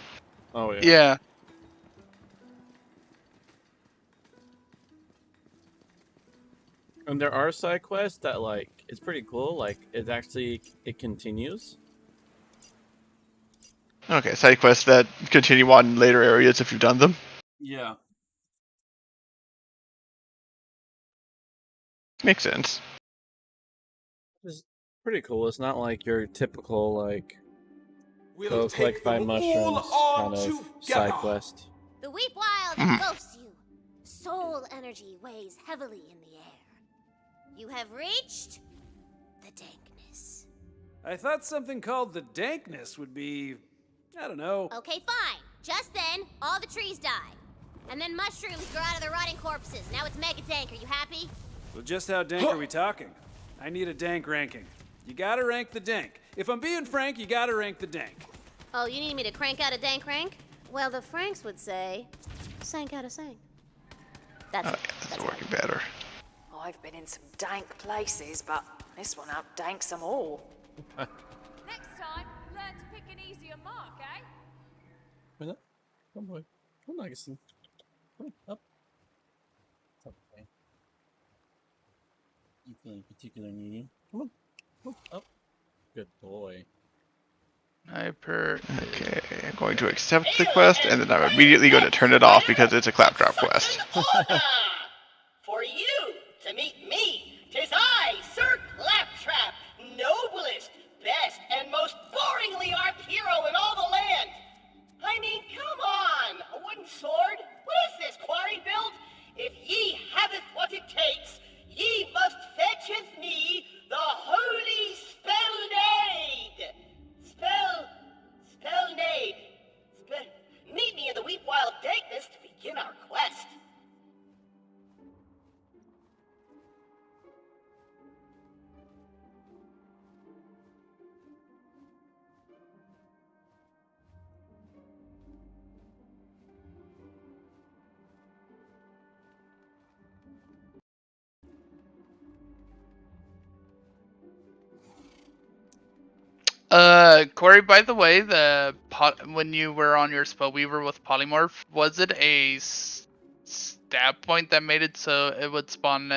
Oh yeah. Yeah. And there are side quests that like it's pretty cool. Like it continues. Okay, side quests that continue on in later areas if you've done them. Yeah. Makes sense. It's pretty cool. It's not like your typical like We'll go take collect 5 them mushrooms all kind of together. side quest. The weep wild engulfs you. Soul energy weighs heavily in the air. You have reached the dankness. I thought something called the dankness would be, I don't know. Okay, fine. Just then, all the trees die. And then mushrooms grow out of the rotting corpses. Now it's mega dank. Are you happy? Well, just how dank are we talking? I need a dank ranking. You gotta rank the dank. If I'm being frank, you gotta rank the dank. Oh, you need me to crank out a dank rank? Well, the Franks would say, sank out a sank. That's it. That's working better. I've been in some dank places, but this one outdanks them all. Next time, learn to pick an easier mark, eh? Come on, boy. Come on, Augustine. Come on, up. It's okay. You feeling particularly needy? Come on. Come on, up. Good boy. Sniper. Okay, I'm going to accept the quest, and then I'm immediately going to turn it off because it's a claptrap quest. For you to meet me, 'tis I, Sir Claptrap, noblest, best, and most boringly armed hero in all the land. I mean, come on, a wooden sword? What is this, quarry built? If ye haveth what it takes, ye must fetcheth me the holy spellnade. Spellnade. Meet me in the weep wild dankness to begin our quest. Corey, by the way, when you were on your Spellweaver with Polymorph, was it a stab point that made it so it would spawn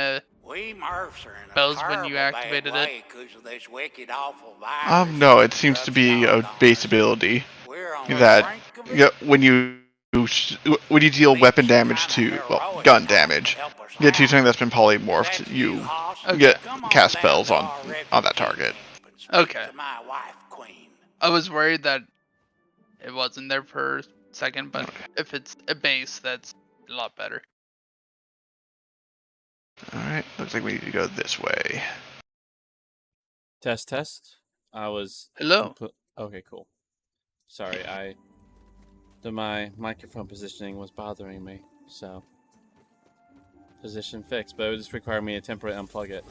We Murphs are in a spells when terrible you bad activated it? way 'cause of this wicked, awful virus. No, it seems to be a base ability We're on the that brink of it. when you deal weapon damage to, well, gun damage, get to something that's been polymorphed, you get cast spells on that target. Okay. To my wife, Queen. I was worried that it wasn't there for a second, but if it's a base, that's a lot better. Alright, looks like we need to go this way. Test. I was. Hello. Okay, cool. Sorry, my microphone positioning was bothering me, so. Position fixed, but it would just require me to temporarily unplug it.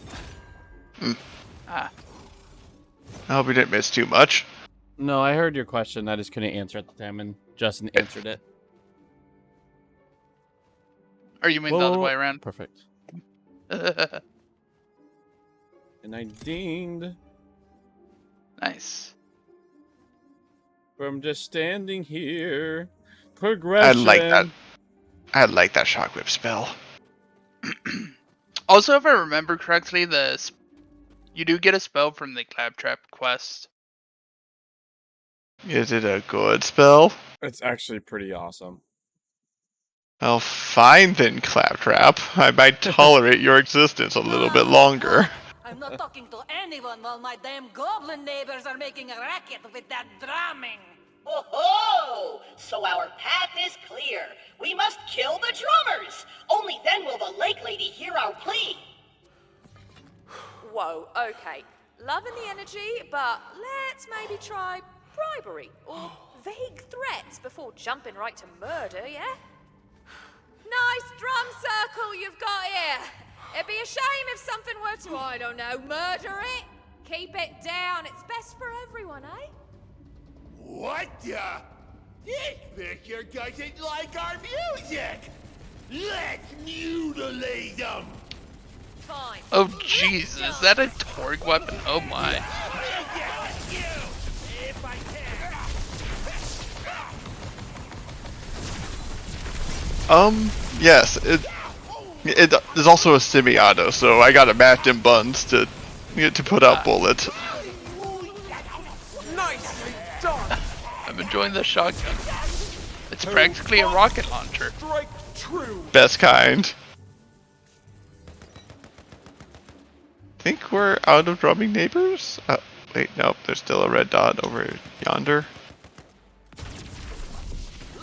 Ah. I hope we didn't miss too much. No, I heard your question. I just couldn't answer at the time, and Justin answered it. Or you mean the other way around? Perfect. And I dinged. Nice. From just standing here. Progression. I like that shock whip spell. Also, if I remember correctly, you do get a spell from the Claptrap quest. Is it a good spell? It's actually pretty awesome. Well, fine then, Claptrap. I might tolerate your existence a little bit longer. I'm not talking to anyone while my damn goblin neighbors are making a racket with that drumming. Oh, so our path is clear. We must kill the drummers. Only then will the lake lady hear our plea. Whoa, okay. Loving the energy, but let's maybe try bribery or vague threats before jumping right to murder, yeah? Nice drum circle you've got here. It'd be a shame if something were to, I don't know, murder it. Keep it down. It's best for everyone, eh? What the? This Victor doesn't like our music! Let's mutilate them! Fine. Oh jeez, is that a Torg weapon? Oh my. Yes, it is also a semi-auto, so I gotta match in buns to put out bullets. Nicely done. I'm enjoying the shotgun. It's practically a rocket launcher. Strike true. Best kind. Think we're out of drumming neighbors? Oh, wait, nope, there's still a red dot over yonder.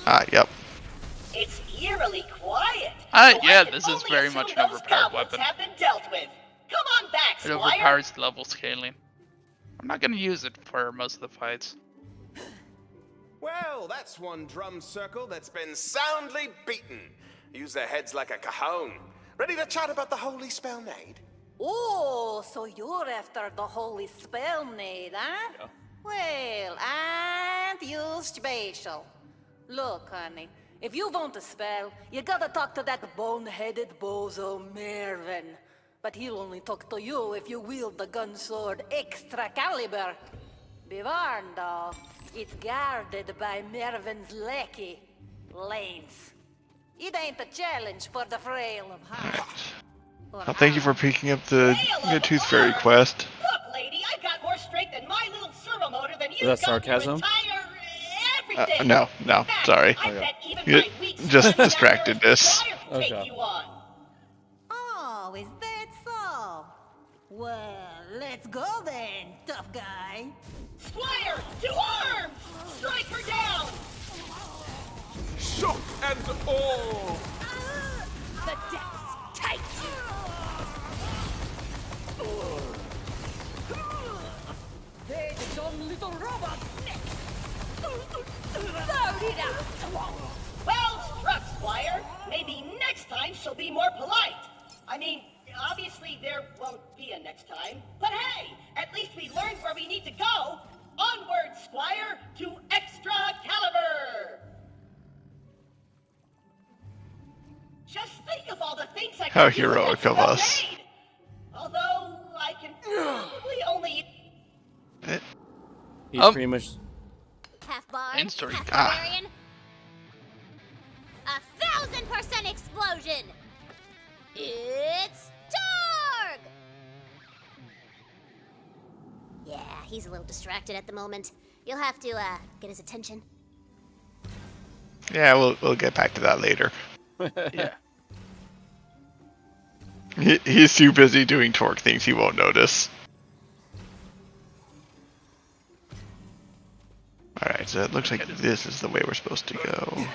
Ah, yep. It's eerily quiet. Yeah, this is very much an overpowered weapon. Have been dealt with. Come on back, It Squire. overpowers level scaling. I'm not gonna use it for most of the fights. Well, that's one drum circle that's been soundly beaten. Use their heads like a cajon. Ready to chat about the holy spell made? Oh, so you're after the holy spell maid, huh? Yeah. Well, aren't you special? Look, honey, if you want a spell, you gotta talk to that bone-headed bozo Mervyn. But he'll only talk to you if you wield the gun sword extra caliber. Be warned, though, it's guarded by Mervyn's lackey, Lance. It ain't a challenge for the frail of heart. Well, thank you for picking up the Tooth Fairy quest. Look, lady, I've got more strength in my little servo motor than you Is that got sarcasm? entire everything. No, sorry. I bet even You- my weak just stomach distractedness. Squire will take Okay. you on. Oh, is that so? Well, let's go then, tough guy. Squire, to arms! Strike her down! Shock and awe. The depths take you. There's its own little robot next. Load it up. Well struck, Squire. Maybe next time she'll be more polite. I mean, obviously there won't be a next time. But hey, at least we learned where we need to go. Onward, Squire, to extra caliber! Just think of all the things I How can do with heroic that of spell us. made. Although I can probably only He's pretty much. Half bard, End story. half Ah. barbarian. 1,000% explosion! It's Targ! Yeah, he's a little distracted at the moment. You'll have to, get his attention. Yeah, we'll get back to that later. Yeah. He's too busy doing torque things he won't notice. Alright, so it looks like this is the way we're supposed to go.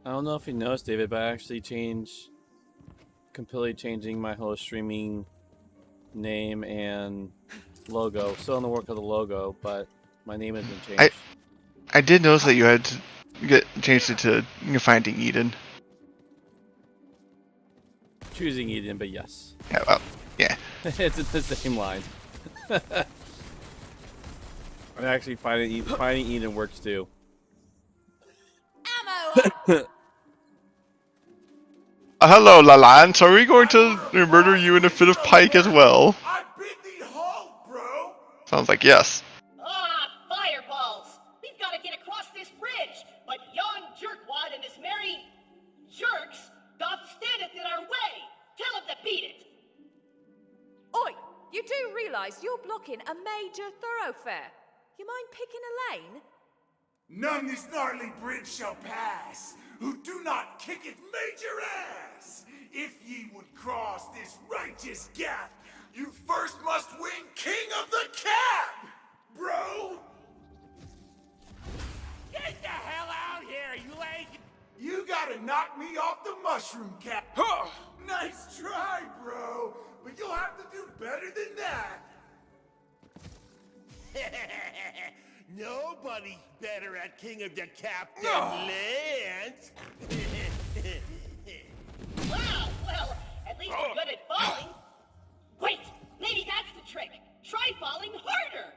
I don't know if you noticed, David, but I actually completely changing my whole streaming name and logo. Still in the work of the logo, but my name has been changed. I did notice that you had changed it to Finding Eden. Choosing Eden, but yes. Yeah, well, yeah. It's in the same line. And actually, Finding Eden works too. Hello, Lalance. Are we going to murder you in a fit of pike as well? I bid thee halt, bro! Sounds like yes. Ah, fireballs! We've got to get across this bridge, but yon jerkwad and his merry jerks doth standeth in our way. Tell him to beat it. Oi, you do realise you're blocking a major thoroughfare. You mind picking a lane? None this gnarly bridge shall pass, who do not kick its major ass. If ye would cross this righteous gap, you first must win King of the Cap, bro! Get the hell out here, you ain't... You gotta knock me off the mushroom cap. Nice try, bro, but you'll have to do better than that. Nobody's better at King of the Cap than Lance. Wow, well, at least you're good at falling. Wait, maybe that's the trick. Try falling harder.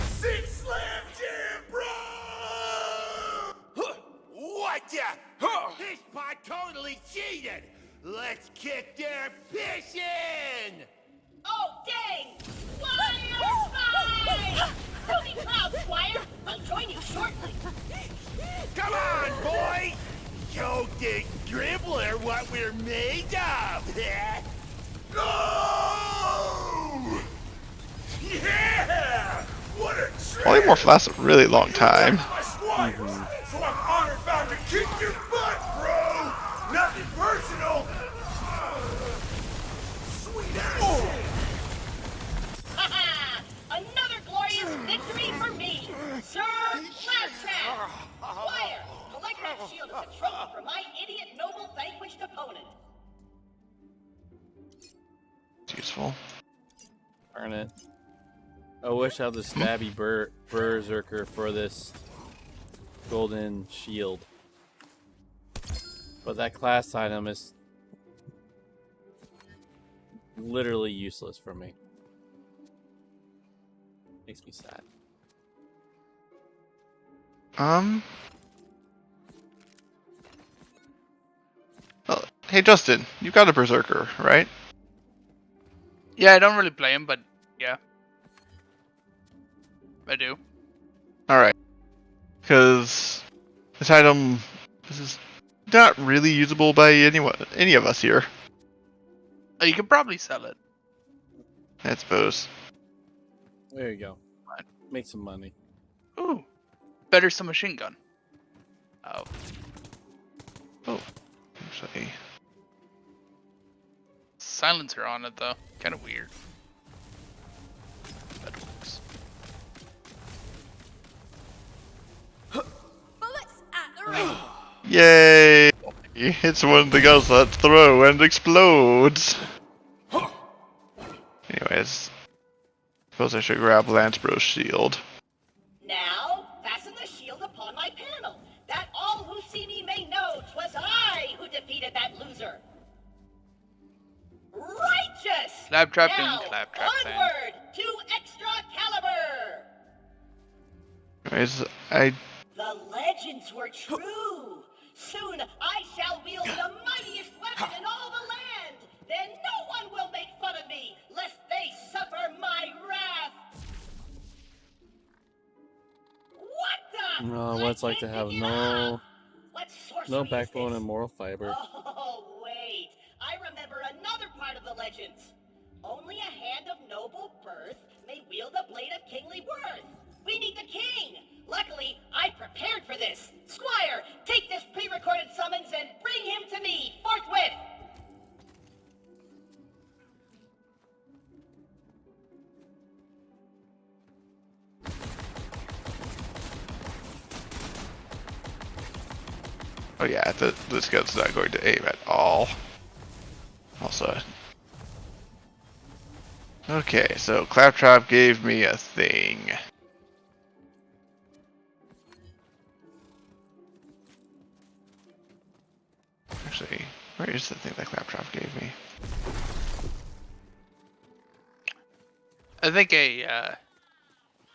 Six slam jam, bro! What the? This pot totally cheated. Let's kick their piss in. Oh, dang! Squire! Don't be proud, Squire. I'll join you shortly. Come on, boys! Show this dribbler what we're made of! Go! Yeah! What a trick! Polymorph lasts a really long time. My squires, so I'm honored bound to kick your butt, bro! Nothing personal! Sweet ass! Ha-ha! Another glorious victory for me! Sir Claptrap! Squire, collect that shield as a trophy for my idiot noble vanquished opponent. It's useful. Darn it. I wish I had the stabby berserker for this golden shield. But that class item is literally useless for me. Makes me sad. Well, hey Justin, you got a berserker, right? Yeah, I don't really play him, but yeah. I do. Alright. Because this item is not really usable by any of us here. Oh, you could probably sell it. I suppose. There you go. Make some money. Ooh. Better submachine gun. Oh. Oh. Actually. Silencer on it though. Kind of weird. That works. Bullets at the ring. Yay! It's one of the guns that throw and explodes. Anyways, suppose I should grab Lancebro's shield. Now, fasten the shield upon my panel, that all who see me may know 'twas I who defeated that loser. Righteous! Claptrap now, and Claptrap fan. onward to Excalibur! Anyways, The legends were true. Soon I shall wield the mightiest weapon in all the land. Then no one will make fun of me, lest they suffer my wrath. What the? No, what it's like to have no backbone and moral fiber. Oh, wait. I remember another part of the legends. Only a hand of noble birth may wield a blade of kingly worth. We need the king. Luckily, I prepared for this. Squire, take this pre-recorded summons and bring him to me forthwith. oh yeah, this gun's not going to aim at all. Also, Okay, so Claptrap gave me a thing. Actually, where is the thing that Claptrap gave me? I think a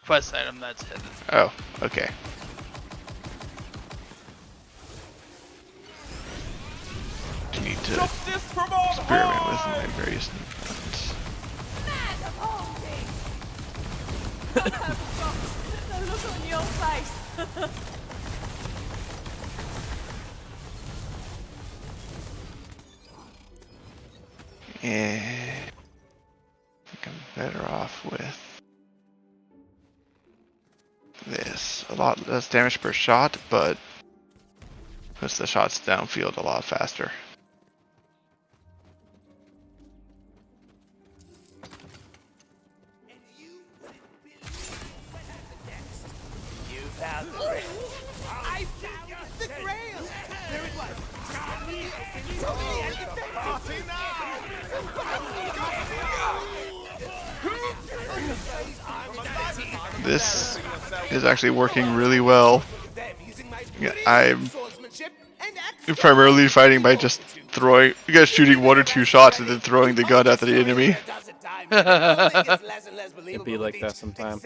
quest item that's hidden. Oh, okay. I need to experiment with my various new ones. The look on your face. Yeah, I think I'm better off with this. A lot less damage per shot, but puts the shots downfield a lot faster. You found the grail. I found the grail. There it was. This is actually working really well. Yeah, I'm primarily fighting by just throwing, you guys shooting 1 or 2 shots and then throwing the gun at the enemy. It'd be like that sometime.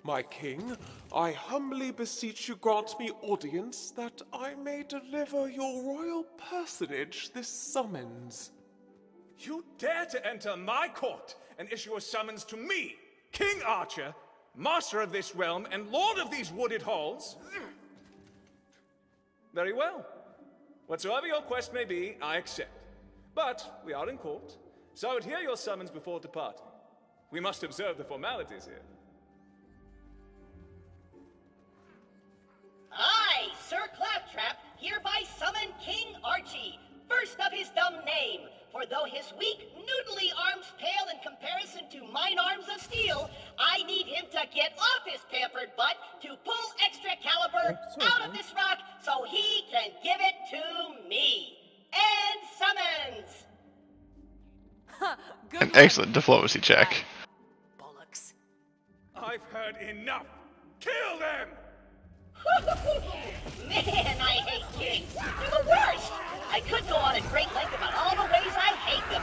My king, I humbly beseech you grant me audience that I may deliver your royal personage this summons. You dare to enter my court and issue a summons to me, King Archer, master of this realm and lord of these wooded halls? Very well. Whatsoever your quest may be, I accept. But we are in court, so I would hear your summons before departing. We must observe the formalities here. I, Sir Claptrap, hereby summon King Archie, first of his dumb name. For though his weak, noodly arms pale in comparison to mine arms of steel, I need him to get off his pampered butt to pull extra caliber out of this rock so he can give it to me. And summons! An excellent diplomacy check. I've heard enough. Kill them! Man, I hate kings. They're the worst. I could go on at great length about all the ways I hate them.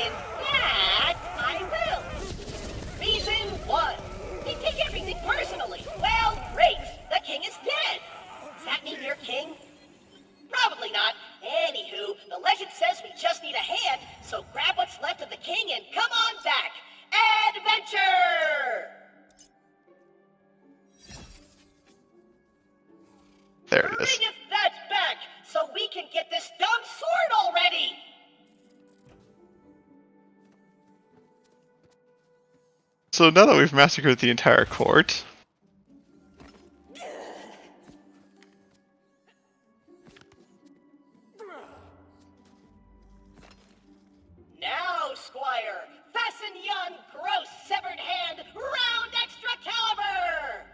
In fact, I will. Reason 1. They take everything personally. Well, great. The king is dead. Does that mean you're king? Probably not. Anywho, the legend says we just need a hand, so grab what's left of the king and come on back. Adventure! There it is. Bring us that back, so we can get this dumb sword already! So now that we've massacred the entire court, Now, Squire, fasten yon gross severed hand round extra caliber!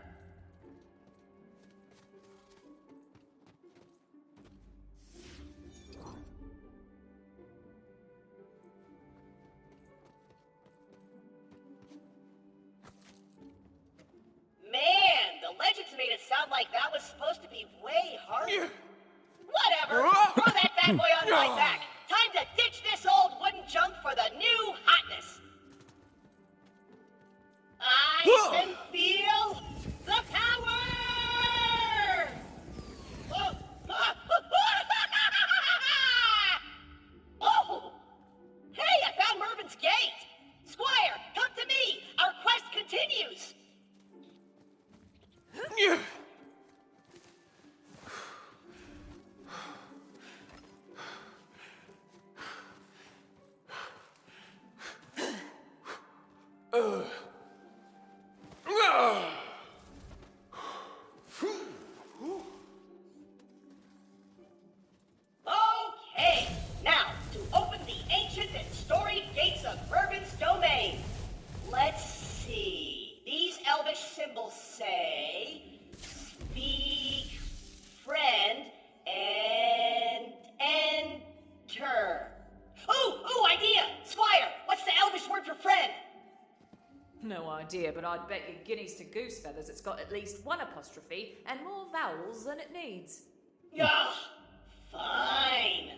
no idea, but I'd bet you guineas to goose feathers it's got at least one apostrophe and more vowels than it needs. Ah, fine.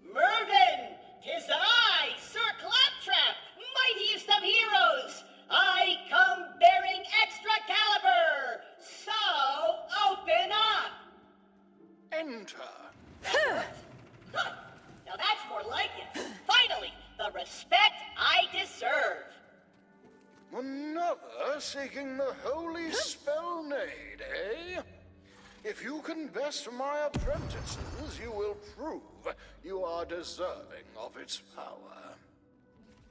Mervyn, 'tis I, Sir Claptrap, mightiest of heroes. I come bearing Excalibur. So open up. Enter. Now that's more like it. Finally, the respect I deserve. Another seeking the holy spell nade, eh? If you can best my apprentices, you will prove you are deserving of its power.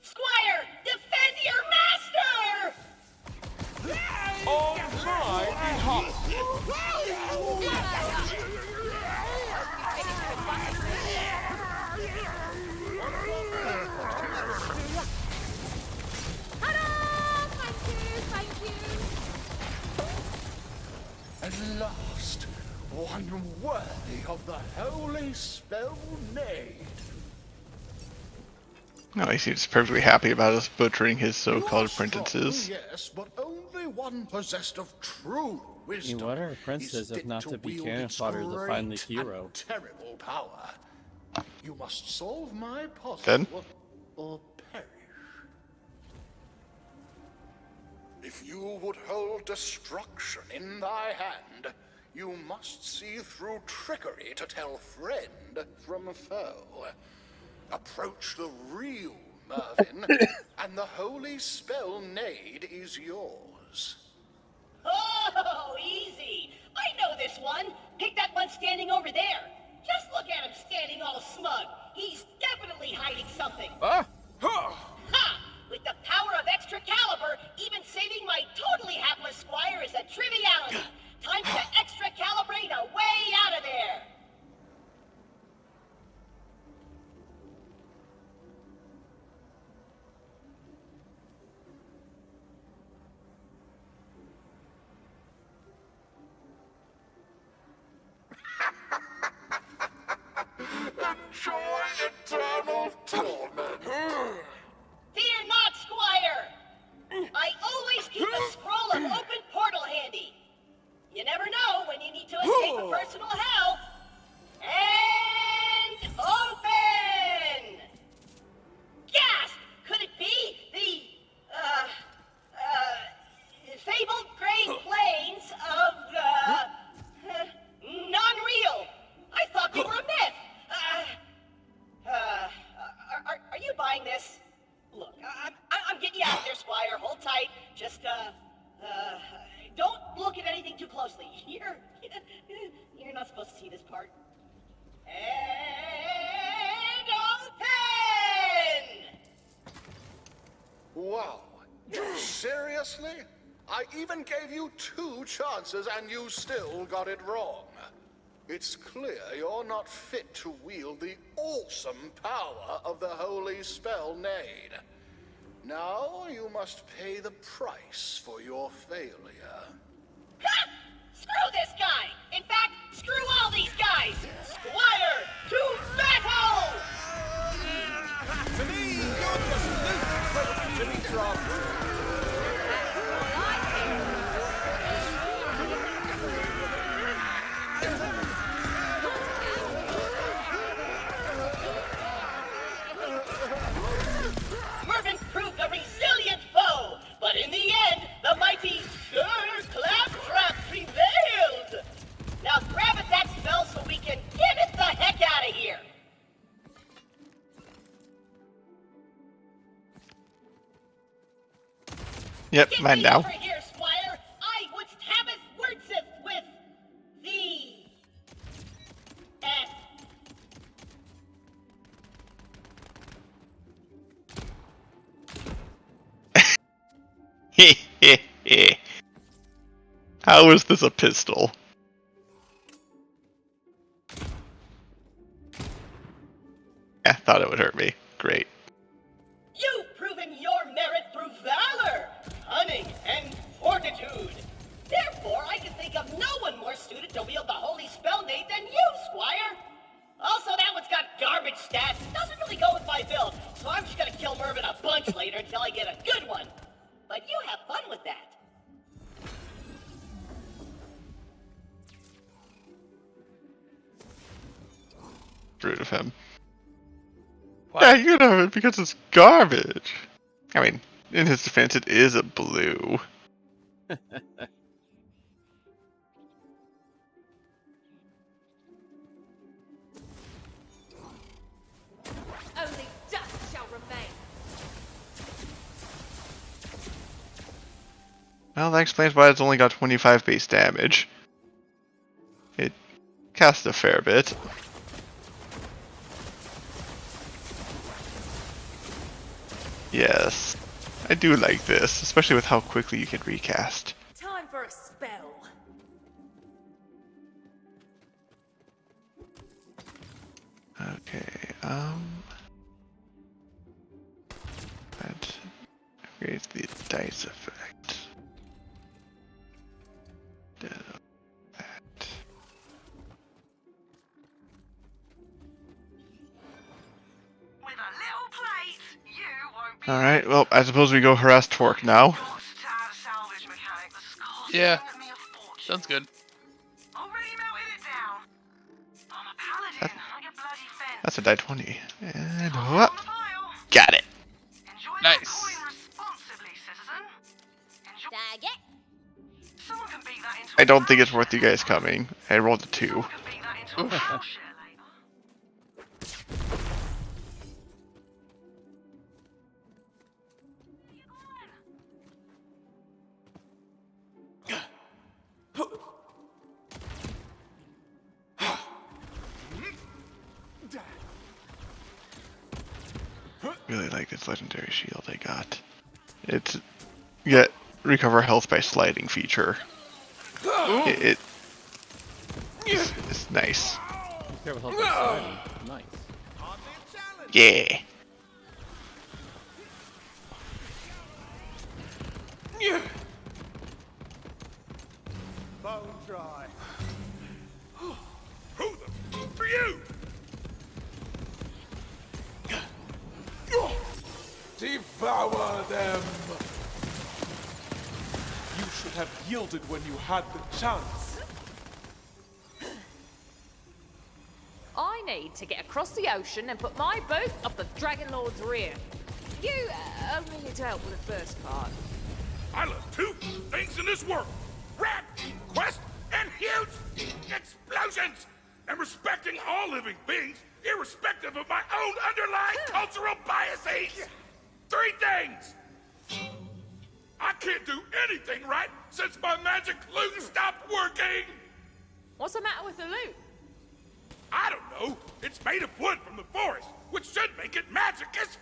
Squire, defend your master! On my behalf! At last, one worthy of the holy spell nade. No, he seems perfectly happy about us butchering his so-called apprentices. Yes, but only one possessed of true wisdom. What are apprentices if not to be cannon fodder to find the hero? Terrible power. You must solve my puzzle Then? or perish. If you would hold destruction in thy hand, you must see through trickery to tell friend from foe. Approach the real Mervyn, and the holy spell nade is yours. Oh, easy. I know this one. Pick that one standing over there. Just look at him standing all smug. He's definitely hiding something. Ha! With the power of Excalibur, even saving my totally hapless squire is a triviality. Time to Excalibrate a way out of there. Enjoy eternal torment. Fear not, squire. I always keep a scroll of open portal handy. You never know when you need to escape a personal hell. And open! Gasp! Could it be the, fabled Great Plains of, non-real? I thought they were a myth. Are you buying this? Look, I'm getting you out of there, squire. Hold tight. Just, don't look at anything too closely. You're not supposed to see this part. And open! Wow. Seriously? I even gave you 2 chances and you still got it wrong. It's clear you're not fit to wield the awesome power of the holy spell nade. Now you must pay the price for your failure. Ha! Screw this guy! In fact, screw all these guys! Squire, to battle! To me, you're just loot. To me, drop. Mervyn proved a resilient foe, but in the end, the mighty Sir Claptrap prevailed! Now grab at that spell so we can get it the heck out of here! Yep, Get mine me now. over here, squire! I wouldst have it wordsith with thee! How is this a pistol? I thought it would hurt me. Great. You've proven your merit through valor, cunning, and fortitude. Therefore, I can think of no one more suited to wield the holy spell nade than you, squire. Also, that one's got garbage stats. Doesn't really go with my build, so I'm just gonna kill Mervyn a bunch later until I get a good one. But Yeah, you know it because it's garbage. I mean, in his defense, it is a blue. Only dust shall remain. Well, that explains why it's only got 25 base damage. It cast a fair bit. Yes, I do like this, especially with how quickly you can recast. Time for a spell. Okay, that creates the dice effect. That. Alright, well, I suppose we go harass Torque now. Yeah. Sounds good. That's a die 20. And what? Got it. Nice. I don't think it's worth you guys coming. I rolled a 2. Really like this legendary shield I got. It's get recover health by sliding feature. It's nice. Recover health by sliding. Nice. Yeah. Bone dry. Who the f are you? Devour them! You should have yielded when you had the chance. I need to get across the ocean and put my boat up the Dragon Lord's rear. You only dealt with the first part. I love two things in this world: rap, quest, and huge explosions! And respecting all living beings, irrespective of my own underlying cultural biases! 3 things! I can't do anything right since my magic loot stopped working! What's the matter with the loot? I don't know. It's made of wood from the forest, which should make it magicus.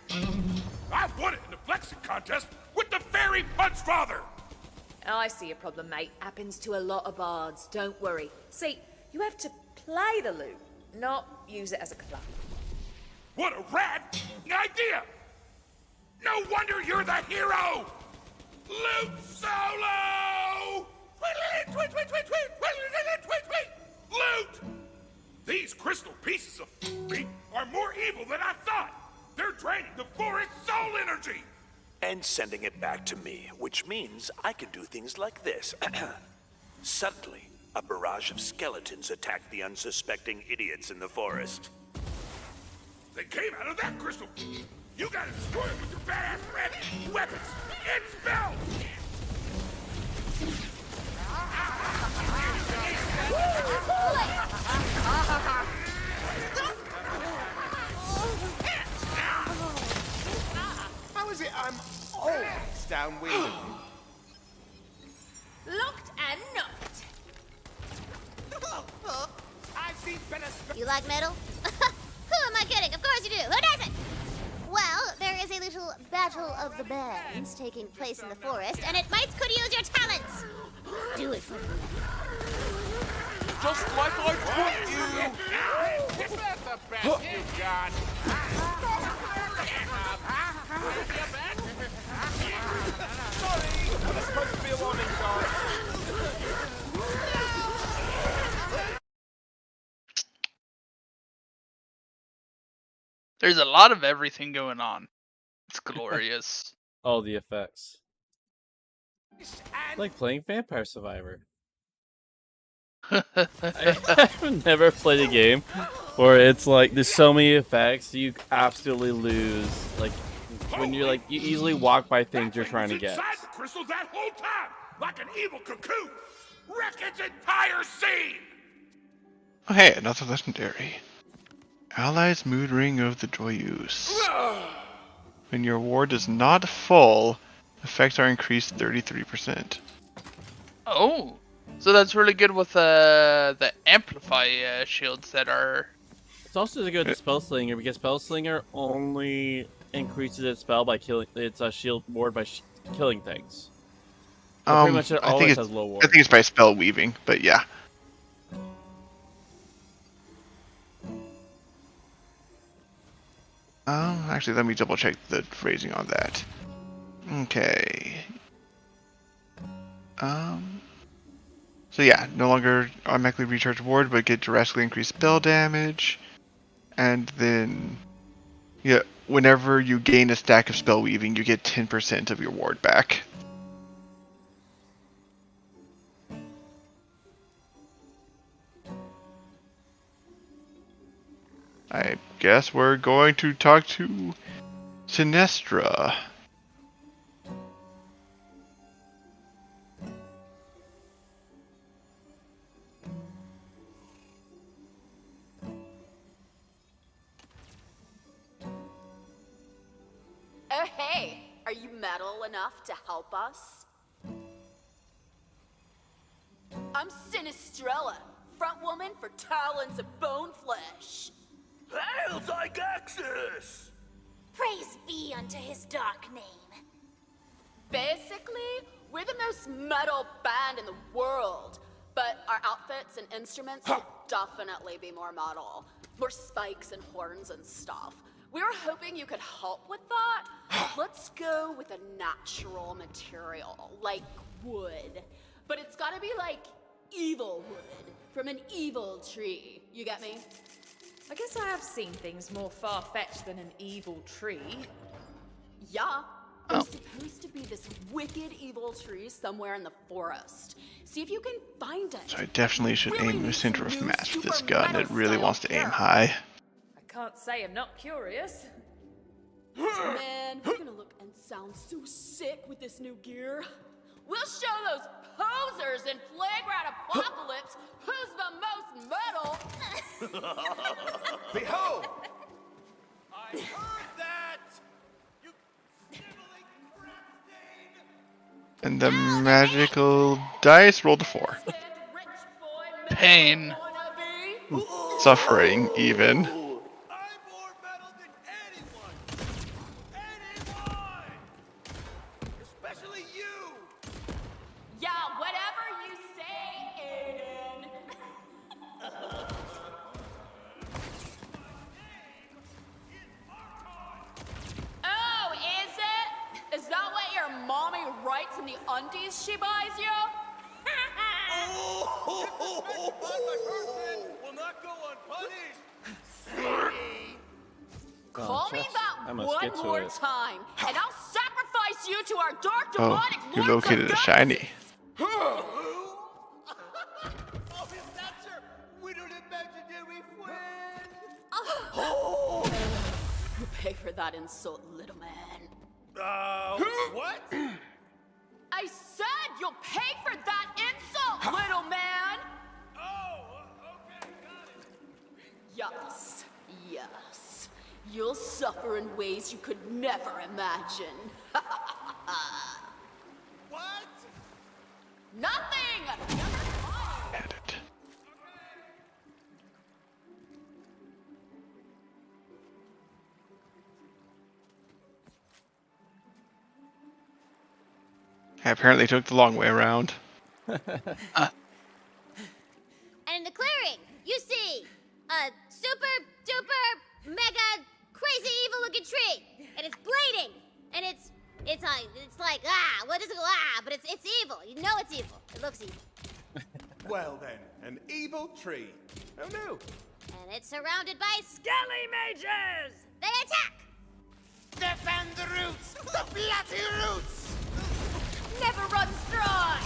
I won it in the flexing contest with the fairy Punchfather. I see your problem, mate. Happens to a lot of bards. Don't worry. See, you have to play the loot, not use it as a club. What a rad idea! No wonder you're the hero! Loot Solo! Tweet, tweet, tweet, tweet, tweet, tweet, tweet! Loot! These crystal pieces of f***ing are more evil than I thought! They're draining the forest's soul energy! And sending it back to me, which means I can do things like this. Suddenly, a barrage of skeletons attacked the unsuspecting idiots in the forest. They came out of that crystal. You gotta destroy them with your badass red weapons and spells! How is it I'm always downwind? Locked and knocked. I've seen better You like metal? Who am I kidding? Of course you do. Who doesn't? Well, there is a little battle of the bands taking place in the forest, and it might could use your talents. Do it for me. Just like I taught you! Is that the best you've got? Sorry! It's supposed to be a warning shot. There's a lot of everything going on. It's glorious. All the effects. Like playing Vampire Survivor. I've never played a game where it's like there's so many effects you absolutely lose. Like when you're like you easily walk by things you're trying to get. Inside the crystal that whole time, like an evil cocoon, wreck its entire scene. Oh, hey, another legendary. Allies Mood Ring of the Joyeuse. When your ward is not full, effects are increased 33%. Oh, so that's really good with the amplify shields that are. It's also good with Spell Slinger because Spell Slinger only increases its spell by killing its shield ward by killing things. So pretty much it always has low ward. I think it's by spell weaving, but yeah. Actually, let me double check the phrasing on that. Okay. So yeah, no longer automatically recharge ward, but get drastically increased spell damage. And then, yeah, whenever you gain a stack of spell weaving, you get 10% of your ward back. I guess we're going to talk to Sinestra. Oh, hey, are you metal enough to help us? I'm Sinistrella, front woman for Talons of Bone Flesh. Hail Zygaxis! Praise be unto his dark name. Basically, we're the most metal band in the world, but our outfits and instruments will definitely be more metal. More spikes and horns and stuff. We were hoping you could help with that. Let's go with a natural material, like wood. But it's gotta be like evil wood, from an evil tree. You get me? I guess I have seen things more far-fetched than an evil tree. Yeah. There's supposed to be this wicked evil tree somewhere in the forest. See if you can find it. So I definitely should aim the center of mass with this gun. It really wants to aim high. I can't say I'm not curious. Man, we're gonna look and sound so sick with this new gear. We'll show those posers in Playground Apocalypse who's the most metal. Behold! I heard that! You sniveling crap stain! And the magical dice rolled a 4. Pain. Suffering, even. Especially you! Yeah, whatever you say, Aiden. Oh, is it? Is that what your mommy writes in the undies she buys you? Will not go unpunished. Call me that one more time, and I'll sacrifice you to our dark Oh, demonic you lords of located a shiny. Oh, is that your widowed imaginary friend? You pay for that insult, little man. What? I said you'll pay for that insult, little man! Okay, got it. Yes, yes. You'll suffer in ways you could never imagine. What? Nothing! Edit. I apparently took the long way around. And in the clearing, you see a super duper mega crazy evil looking tree, and it's bleeding, and it's like what is it? But it's evil. You know it's evil. It looks evil. Well then, an evil tree. Oh no. And it's surrounded by skelly mages. They attack. Defend the roots! The bloody roots! Never runs dry!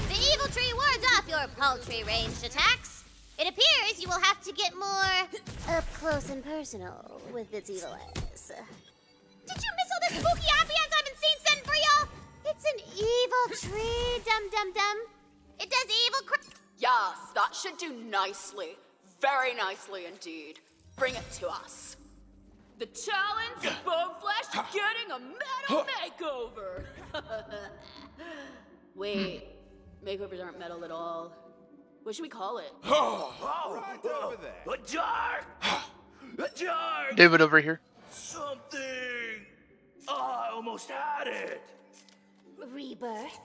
The evil tree wards off your paltry ranged attacks. It appears you will have to get more up close and personal with its evil ass. Did you miss all the spooky ambience I've been sending for y'all? It's an evil tree, dum-dum-dum. It does evil Yes, that should do nicely. Very nicely indeed. Bring it to us. The talents of Bone Flesh are getting a metal makeover. Wait, makeovers aren't metal at all. What should we call it? Right over there. A dark! A dark! David over here. Something! Oh, I almost had it! Rebirth?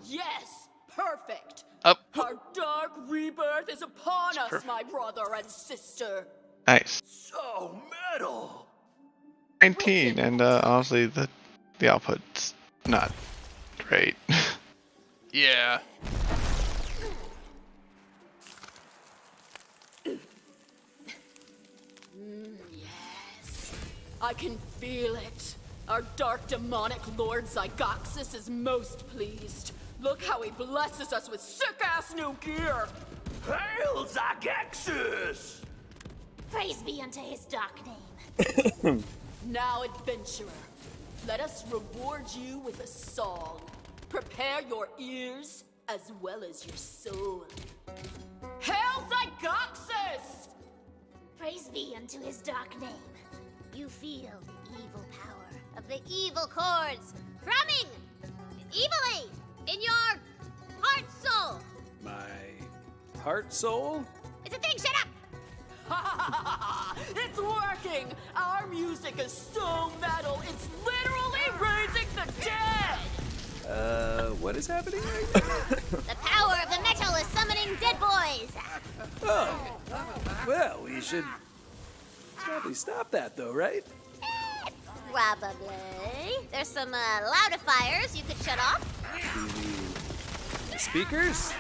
Yes, perfect. Up. Our dark rebirth is upon us, my brother and sister. Nice. So metal! 19, and honestly, the output's not great. Yeah. Yes. I can feel it. Our dark demonic lord Zygoxis is most pleased. Look how he blesses us with sick-ass new gear. Hail Zygoxis! Praise be unto his dark name. Now, adventurer, let us reward you with a song. Prepare your ears as well as your soul. Hail Zygoxis! Praise be unto his dark name. You feel the evil power of the evil chords thrumming evilly in your heart soul. My heart soul? It's a thing, shut up! It's working! Our music is so metal, it's literally raising the dead! What is happening right now? The power of the metal is summoning dead boys! Oh. Well, we should probably stop that though, right? Probably. There's some loudifiers you could shut off. The speakers?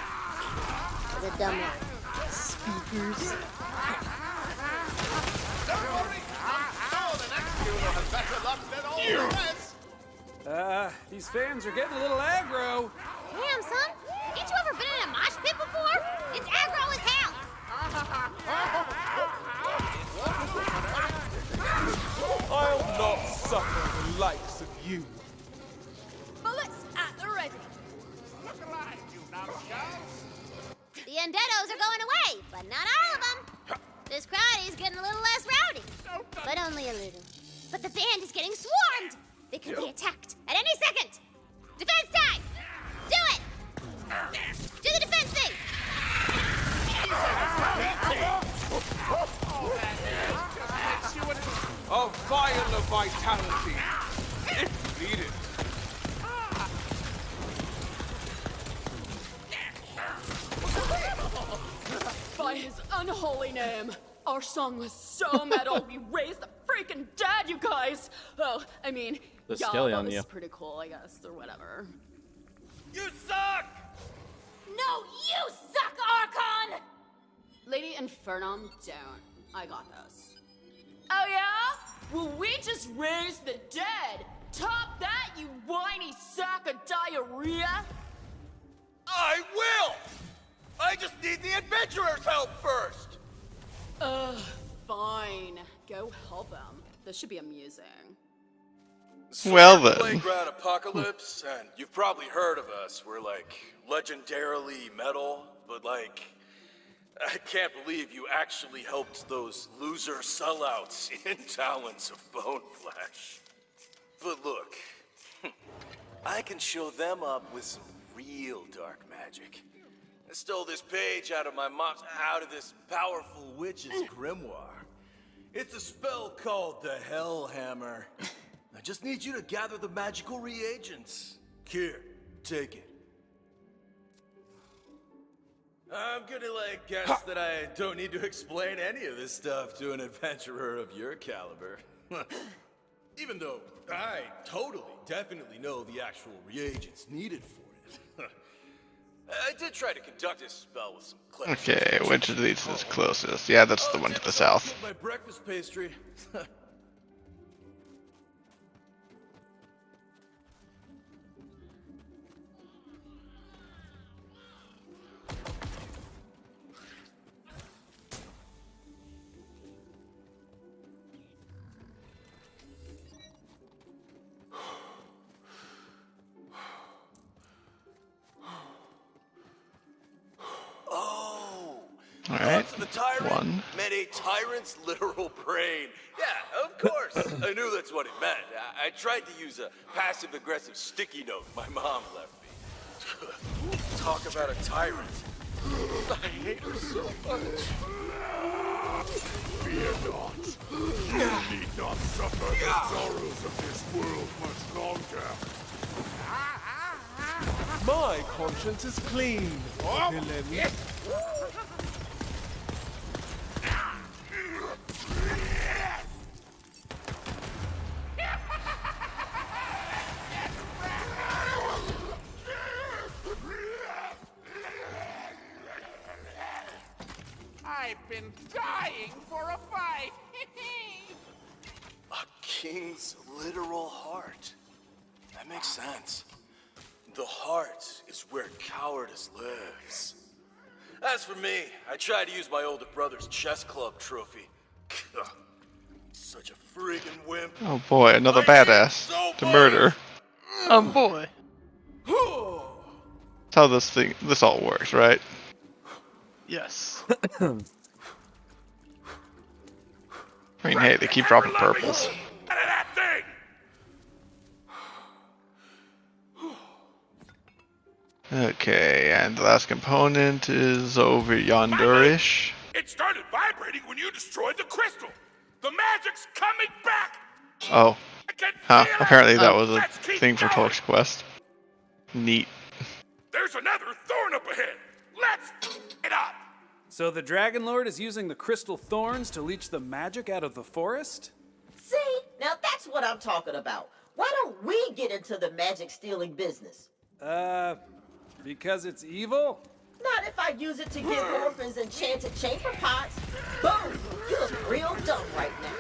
The dumb one. Speakers? Don't worry, I'm sure the next two will have better luck than all the rest. These fans are getting a little aggro. Damn, son. Ain't you ever been in a mosh pit before? It's aggro as hell. I'll not suffer the likes of you. Bullets at the ready. Look alive, you numbskulls. The Undeados are going away, but not all of them. This crowd is getting a little less rowdy, but only a little. But the band is getting swarmed. They could be attacked at any second. Defense time! Do it! Do the defense thing! A vial of vitality. If you need it. By his unholy name, our song was so metal we raised the freaking dead, you guys! Oh, I mean, The y'all skelly thought on this you. is pretty cool, I guess, or whatever. You suck! No, you suck, Archon! Lady Infernum, don't. I got this. Oh yeah? Will we just raise the dead? Top that, you whiny sack of diarrhea? I will! I just need the adventurer's help first! Fine. Go help him. This should be amusing. Well then. Playground Apocalypse, and you've probably heard of us. We're like legendarily metal, but like, I can't believe you actually helped those loser sellouts in Talons of Bone Flesh. But look, I can show them up with some real dark magic. I stole this page out of this powerful witch's grimoire. It's a spell called the Hellhammer. I just need you to gather the magical reagents. Here, take it. I'm gonna guess that I don't need to explain any of this stuff to an adventurer of your caliber. Even though I definitely know the actual reagents needed for it. I did try to conduct this spell with some clever. Okay, which of these is closest? Yeah, that's the one to the south. My breakfast pastry. say tyrant's literal brain. Yeah, of course. I knew that's what it meant. I tried to use a passive-aggressive sticky note my mom left me. Talk about a tyrant. I hate her so much. Fear not. You need not suffer the sorrows of this world much longer. My conscience is clean, villain. I've been dying for a fight. A king's literal heart. That makes sense. The heart is where cowardice lives. As for me, I tried to use my older brother's chess club trophy. Such a friggin' wimp. Oh boy, another badass to murder. Oh boy. That's how this all works, right? Yes. I mean, hey, they keep dropping purples. Out of that thing! Okay, and the last component is over yonderish. It started vibrating when you destroyed the crystal. The magic's coming back. Oh. Huh, apparently that was a Let's keep thing for going. Tulk's quest. Neat. There's another thorn up ahead. Let's it up. So the Dragon Lord is using the crystal thorns to leech the magic out of the forest? See, now that's what I'm talking about. Why don't we get into the magic stealing business? Because it's evil? Not if I use it to give orphans enchanted chamber pots. Boom! You look real dumb right now.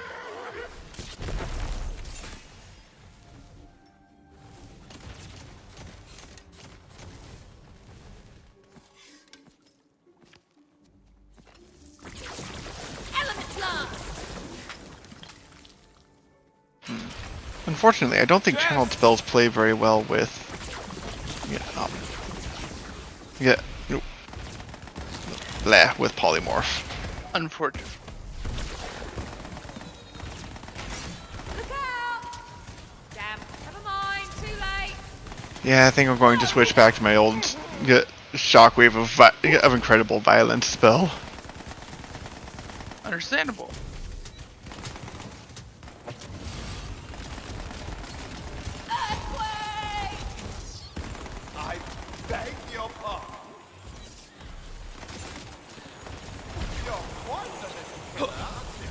Unfortunately, I don't think channeled spells play very well with... with polymorph. Unfortunate. Look out! Damn, never mind, too late. Yeah, I think I'm going to switch back to my old shockwave of incredible violence spell. Understandable. I beg your pardon. You're quite a little killer, aren't you?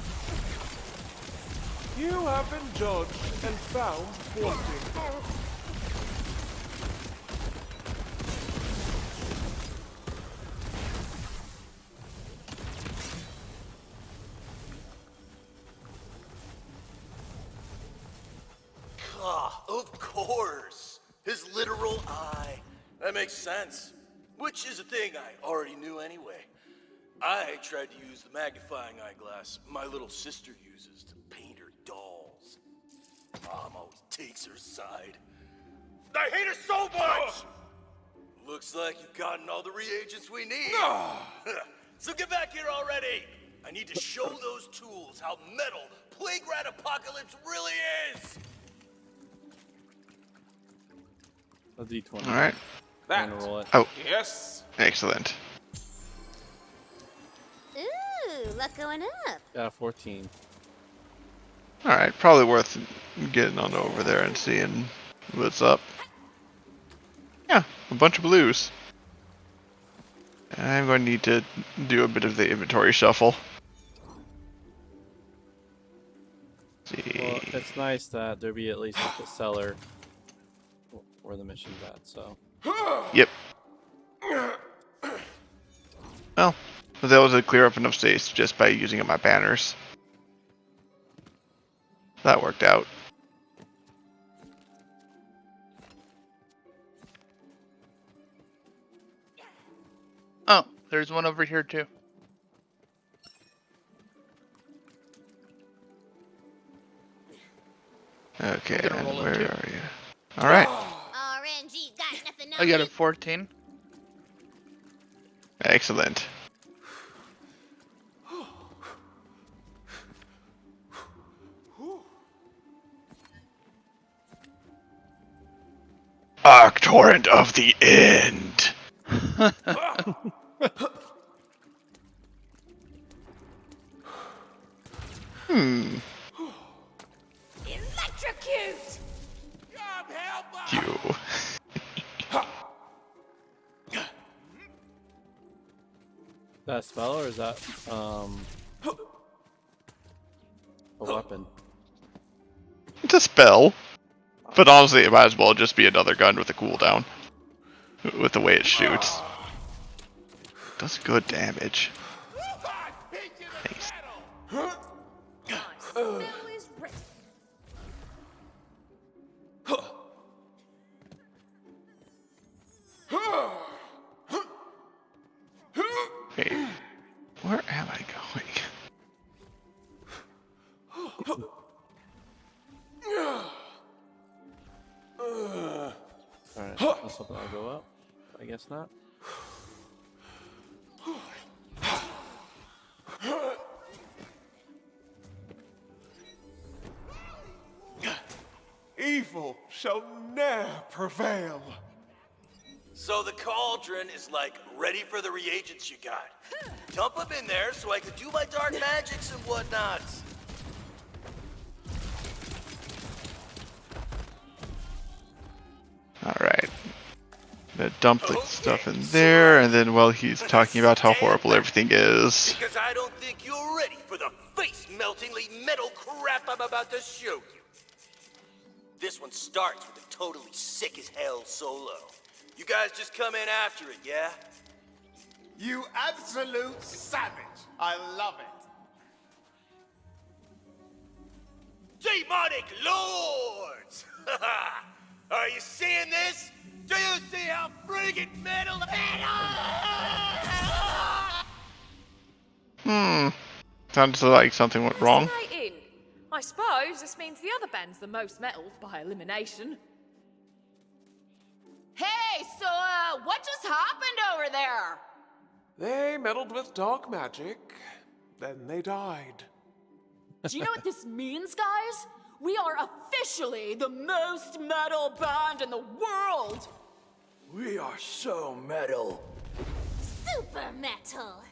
You have been judged and found wanting. Of course. His literal eye. That makes sense. Which is a thing I already knew anyway. I tried to use the magnifying eyeglass my little sister uses to paint her dolls. Mom always takes her side. I hate her so much! Looks like you've gotten all the reagents we need. So get back here already! I need to show those tools how metal Plague Rat Apocalypse really is! A D20. Alright. I'm gonna roll it. Oh. Yes. Excellent. Ooh, luck going up. Got a 14. Alright, probably worth getting on over there and seeing what's up. Yeah, a bunch of blues. I'm going to need to do a bit of the inventory shuffle. Let's see. Well, it's nice that there be at least like a cellar where the mission's at, so. Yep. Well, I was able to clear up enough space just by using up my banners. That worked out. Oh, there's one over here too. Okay, Gonna and roll it where too. are you? Alright. RNG, got nothing on I got a me. 14. Excellent. Arc Torrent of the End. Electrocute! You. That spell, or is that a weapon? It's a spell. But honestly, it might as well just be another gun with a cooldown. With the way it shoots. Does good damage. Nice. Spell is ready. Wait, where am I going? Alright, let's hope that'll go up. I guess not. Evil shall ne'er prevail. So the cauldron is like ready for the reagents you got. Dump them in there so I can do my dark magics and whatnot. Alright. Dump the stuff in there, and then while he's talking about how horrible everything is. Because I don't think you're ready for the face-meltingly metal crap I'm about to show you. This one starts with a totally sick-as-hell solo. You guys just come in after it, yeah? You absolute savage. I love it. Demonic Lords! Are you seeing this? Do you see how friggin' metal Sounds like something went wrong. Fascinating. I suppose this means the other band's the most metal by elimination. Hey, so, what just happened over there? They meddled with dark magic, then they died. Do you know what this means, guys? We are officially the most metal band in the world! We are so metal. Super metal.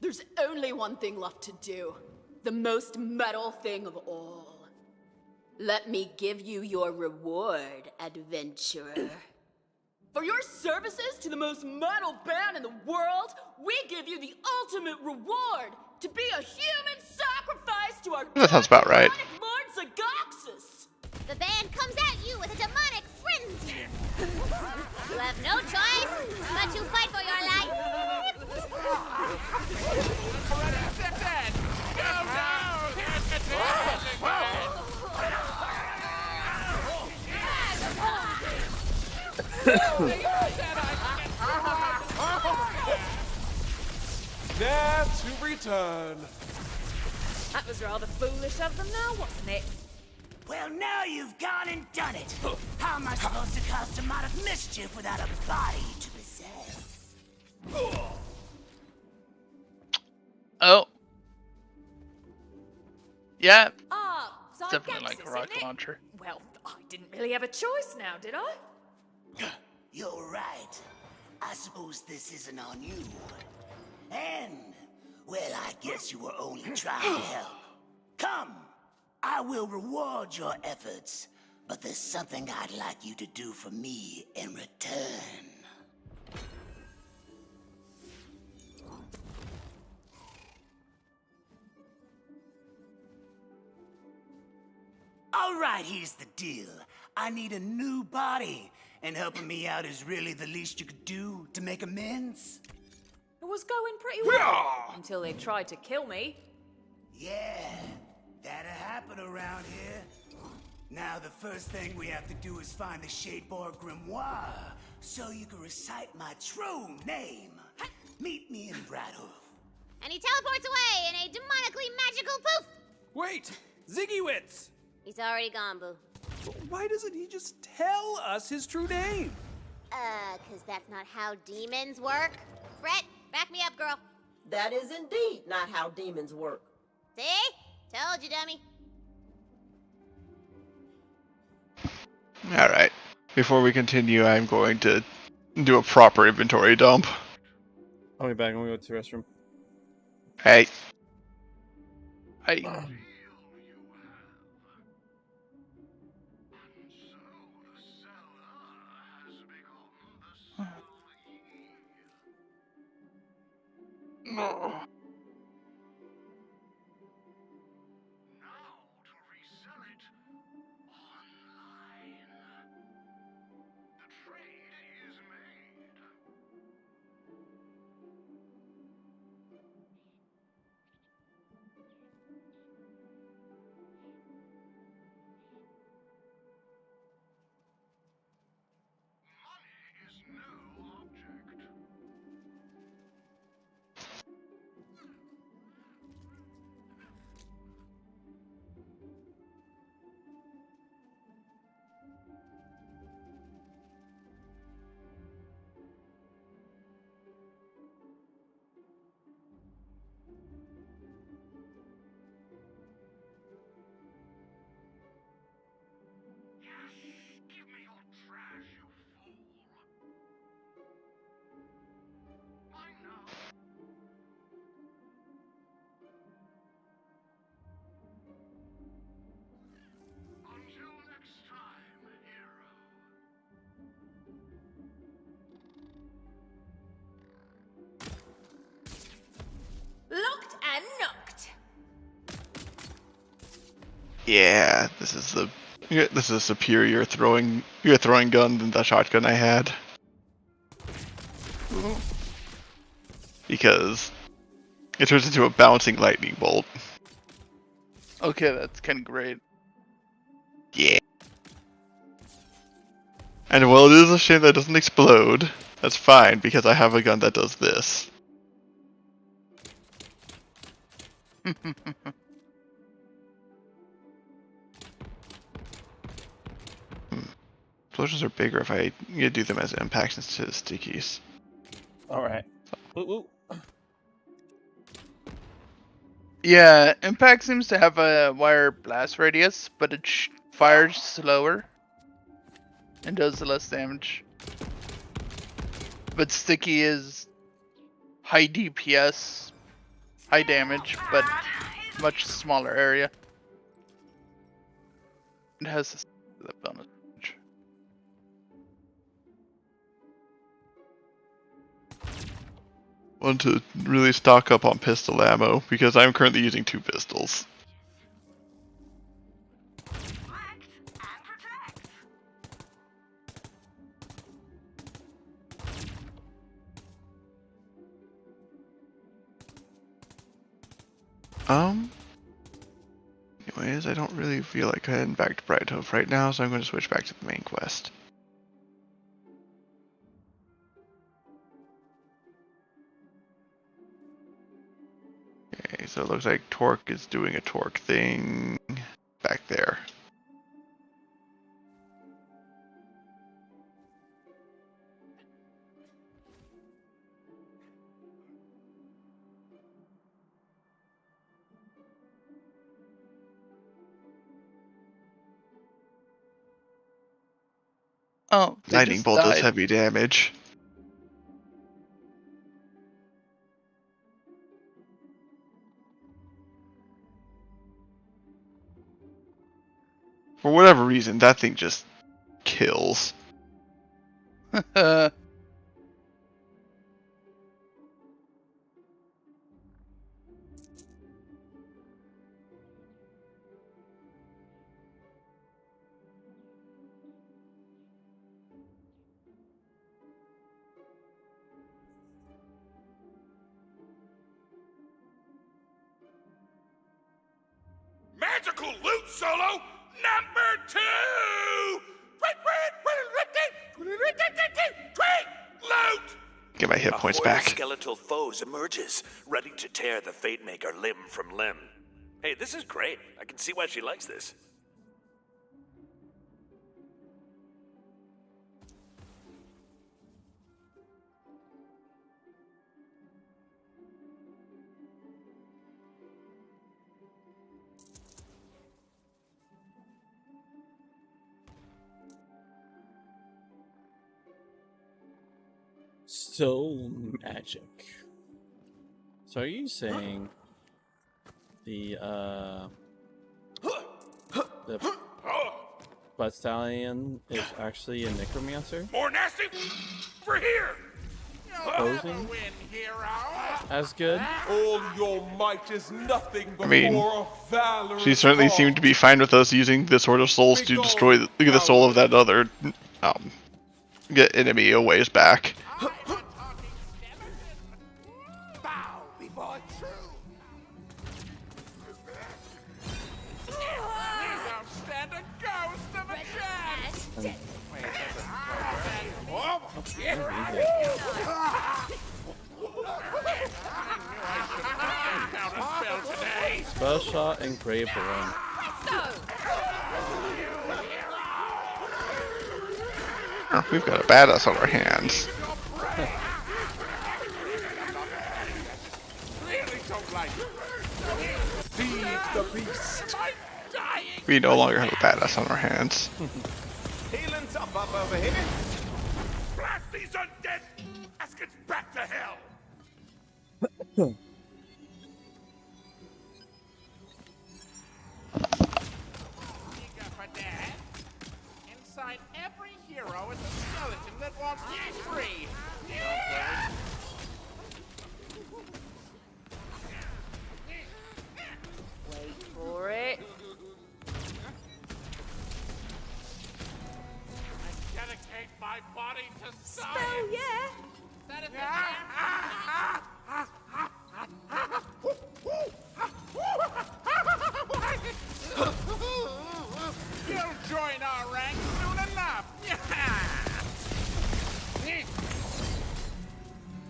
There's only one thing left to do. The most metal thing of all. Let me give you your reward, adventurer. For your services to the most metal band in the world, we give you the ultimate reward to be a human sacrifice to our That sounds about right. demonic Lord Zagaxis. The band comes at you with a demonic frenzy. You have no choice but to fight for your life. There to return. That was rather foolish of them now, wasn't it? Well, now you've gone and done it. How am I supposed to cause demonic mischief without a body to possess? Oh. Yeah. So Definitely like a rocket launcher. Well, I didn't really have a choice now, did I? You're right. I suppose this isn't on you. And, well, I guess you were only trying to help. Come, I will reward your efforts, but there's something I'd like you to do for me in return. All right, here's the deal. I need a new body, and helping me out is really the least you could do to make amends. It was going pretty well until they tried to kill me. Yeah, that'll happen around here. Now the first thing we have to do is find the Shadeborg Grimoire, so you can recite my true name. Meet me in Bradhoof. And he teleports away in a demonically magical poof. Wait! Ziggy-Wits! He's already gone, Boo. Why doesn't he just tell us his true name? Cause that's not how demons work. Fret, back me up, girl. That is indeed not how demons work. See? Told you, dummy. Alright. Before we continue, I'm going to do a proper inventory dump. I'll be back. I'm gonna go to the restroom. Hey. Hey. No. Locked and knocked. Yeah, this is a superior throwing gun than the shotgun I had. Because it turns into a bouncing lightning bolt. Okay, that's kind of great. Yeah. And while it is a shame that it doesn't explode, that's fine because I have a gun that does this. Explosions are bigger if I do them as impacts instead of stickies. Alright. Yeah, impact seems to have a wider blast radius, but it fires slower and does less damage. But sticky is high DPS, high damage, but much smaller area. It has a bonus. Want to really stock up on pistol ammo because I'm currently using 2 pistols. Anyways, I don't really feel like heading back to Brighthope right now, so I'm going to switch back to the main quest. Okay, so it looks like Torque is doing a Torque thing back there. Oh, Lightning bolt does heavy damage. For whatever reason, that thing just kills. Magical loot solo number 2! Loot! Get my hit points A horde back. of skeletal foes emerges, ready to tear the Fate Maker limb from limb. Hey, this is great. I can see why she likes this. Soul magic. So are you saying the Blood Stallion is actually a necromancer? More nasty? For here! Posing as good? All your might is nothing I mean, before a valorous she certainly heart. seemed to be fine with us using the Sword of Souls to destroy the soul of that other enemy a ways back. Bow before truth. You don't stand a ghost of a chance. Spell shot and grave balloon. Oh, we've got a badass on our hands. We no longer have a badass on our hands. Healing top up over here. Blast these undead baskets back to hell! Inside every hero is a skeleton that wants to be free. Wait for it. I dedicate my body to science. Spell, yeah. That is You'll join our ranks soon enough.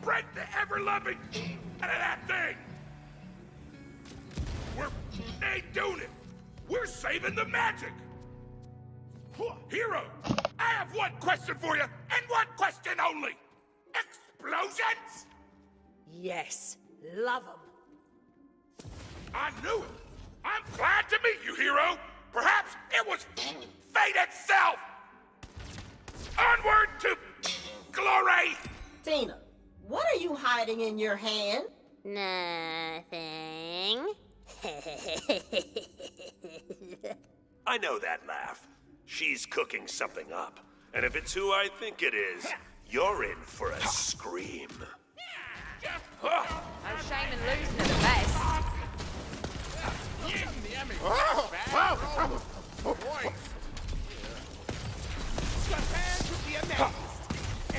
Break the ever-loving out of that thing! We ain't doing it! We're saving the magic! Hero, I have one question for you, and one question only! Explosions? Yes, love 'em. I knew it! I'm glad to meet you, Hero! Perhaps it was fate itself! Onward to glory! Tina, what are you hiding in your hand? Nothing. I know that laugh. She's cooking something up. And if it's who I think it is, you're in for a scream. No shame in losing to the best.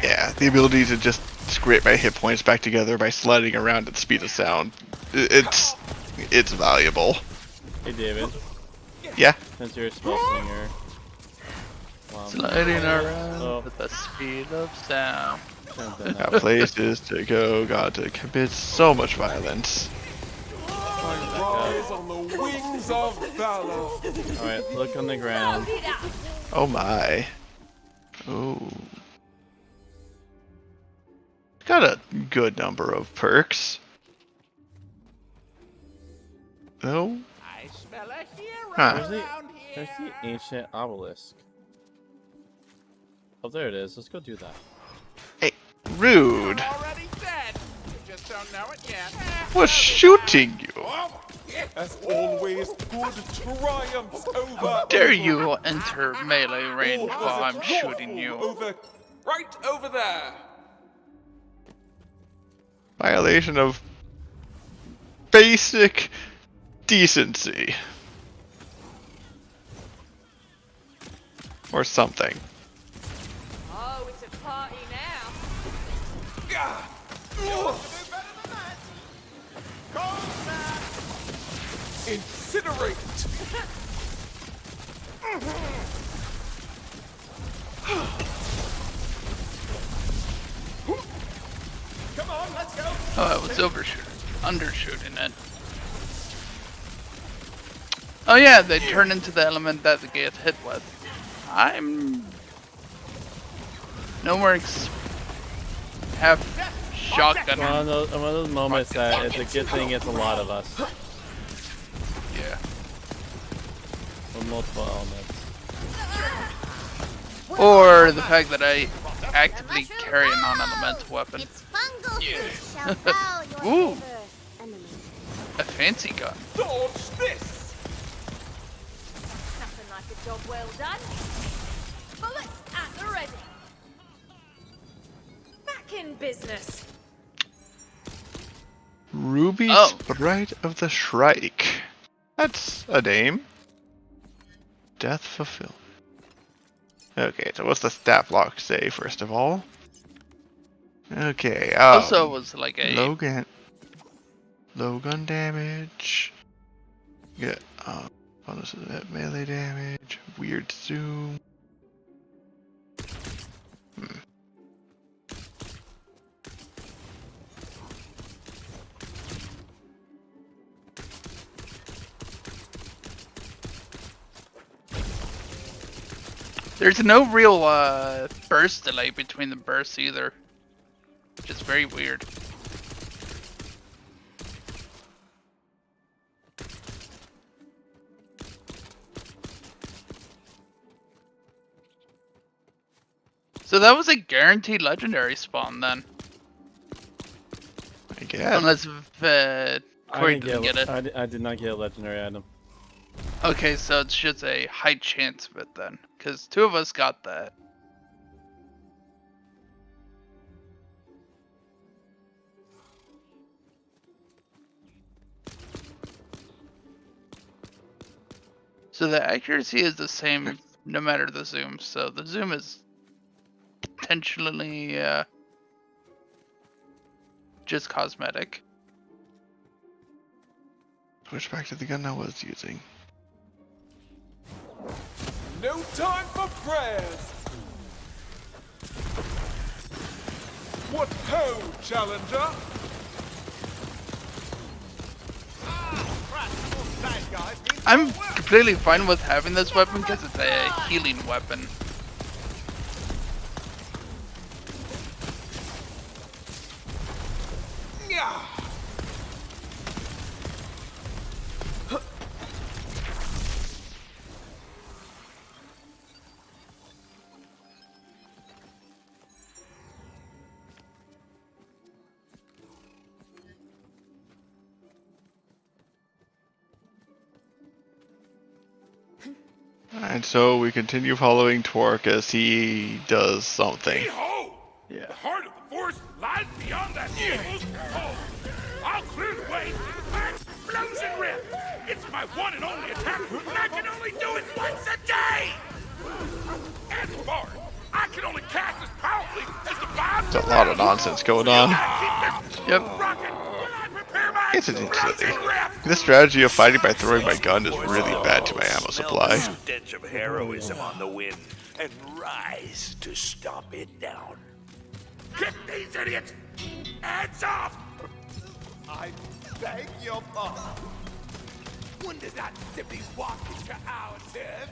Yeah, the ability to just scrape my hit points back together by sliding around at the speed of sound. It's valuable. Hey David. Yeah. Since you're a spell slinger. Sliding around at the speed of sound. Got places to go, got to commit so much violence. Rise on the wings of valor. Alright, look on the ground. Oh my. Ooh. Got a good number of perks. Oh. I smell a hero Huh. There's the ancient obelisk. Oh, there it is. Let's go do that. Hey, rude. already dead. You just don't know it yet. Was shooting you. As always, good triumphs over. How dare you enter melee range while I'm shooting you? Right over there. Violation of basic decency. Or something. Oh, it's a party now. Incinerate. Come on, let's go. Oh, I was undershooting it. Oh yeah, they turn into the element that they get hit with. I'm no more have shotgun. One of those moments that it's a good thing it's a lot of us. Yeah. With multiple elements. Or the fact that I actively carry a non-elemental weapon. Shall bow your Ooh, favor, enemy. a fancy gun. Dodge this! Nothing like a job well done. Bullets at the ready. Back in business. Ruby Sprite of the Shrike. That's a name. Death fulfilled. Okay, so what's the stat block say first of all? Okay, Also, it was like a low gun damage. Get bonus of that melee damage. Weird zoom. There's no real burst delay between the bursts either, which is very weird. So that was a guaranteed legendary spawn then. I guess. Unless Corey didn't get it. I did not get a legendary item. Okay, so it's just a high chance of it then, because 2 of us got that. So the accuracy is the same no matter the zoom, so the zoom is potentially just cosmetic. Switch back to the gun I was using. No time for prayers! What ho, challenger? I'm completely fine with having this weapon because it's a healing weapon. Yeah. And so we continue following Twerk as he does something. Yeah. The heart of the forest lies beyond that hill. Oh, I'll clear the way with my explosion rip. It's my one and only attack, and I can only do it once a day. As a bard, I can only cast as powerfully as the vibes. There's a lot of nonsense going on. Yep. It's interesting. This strategy of fighting by throwing my gun is really bad to my ammo supply. Stench of heroism on the wind and rise to stomp it down. Kick these idiots! Hands off! I beg your pardon. When does that simply walk into our turn?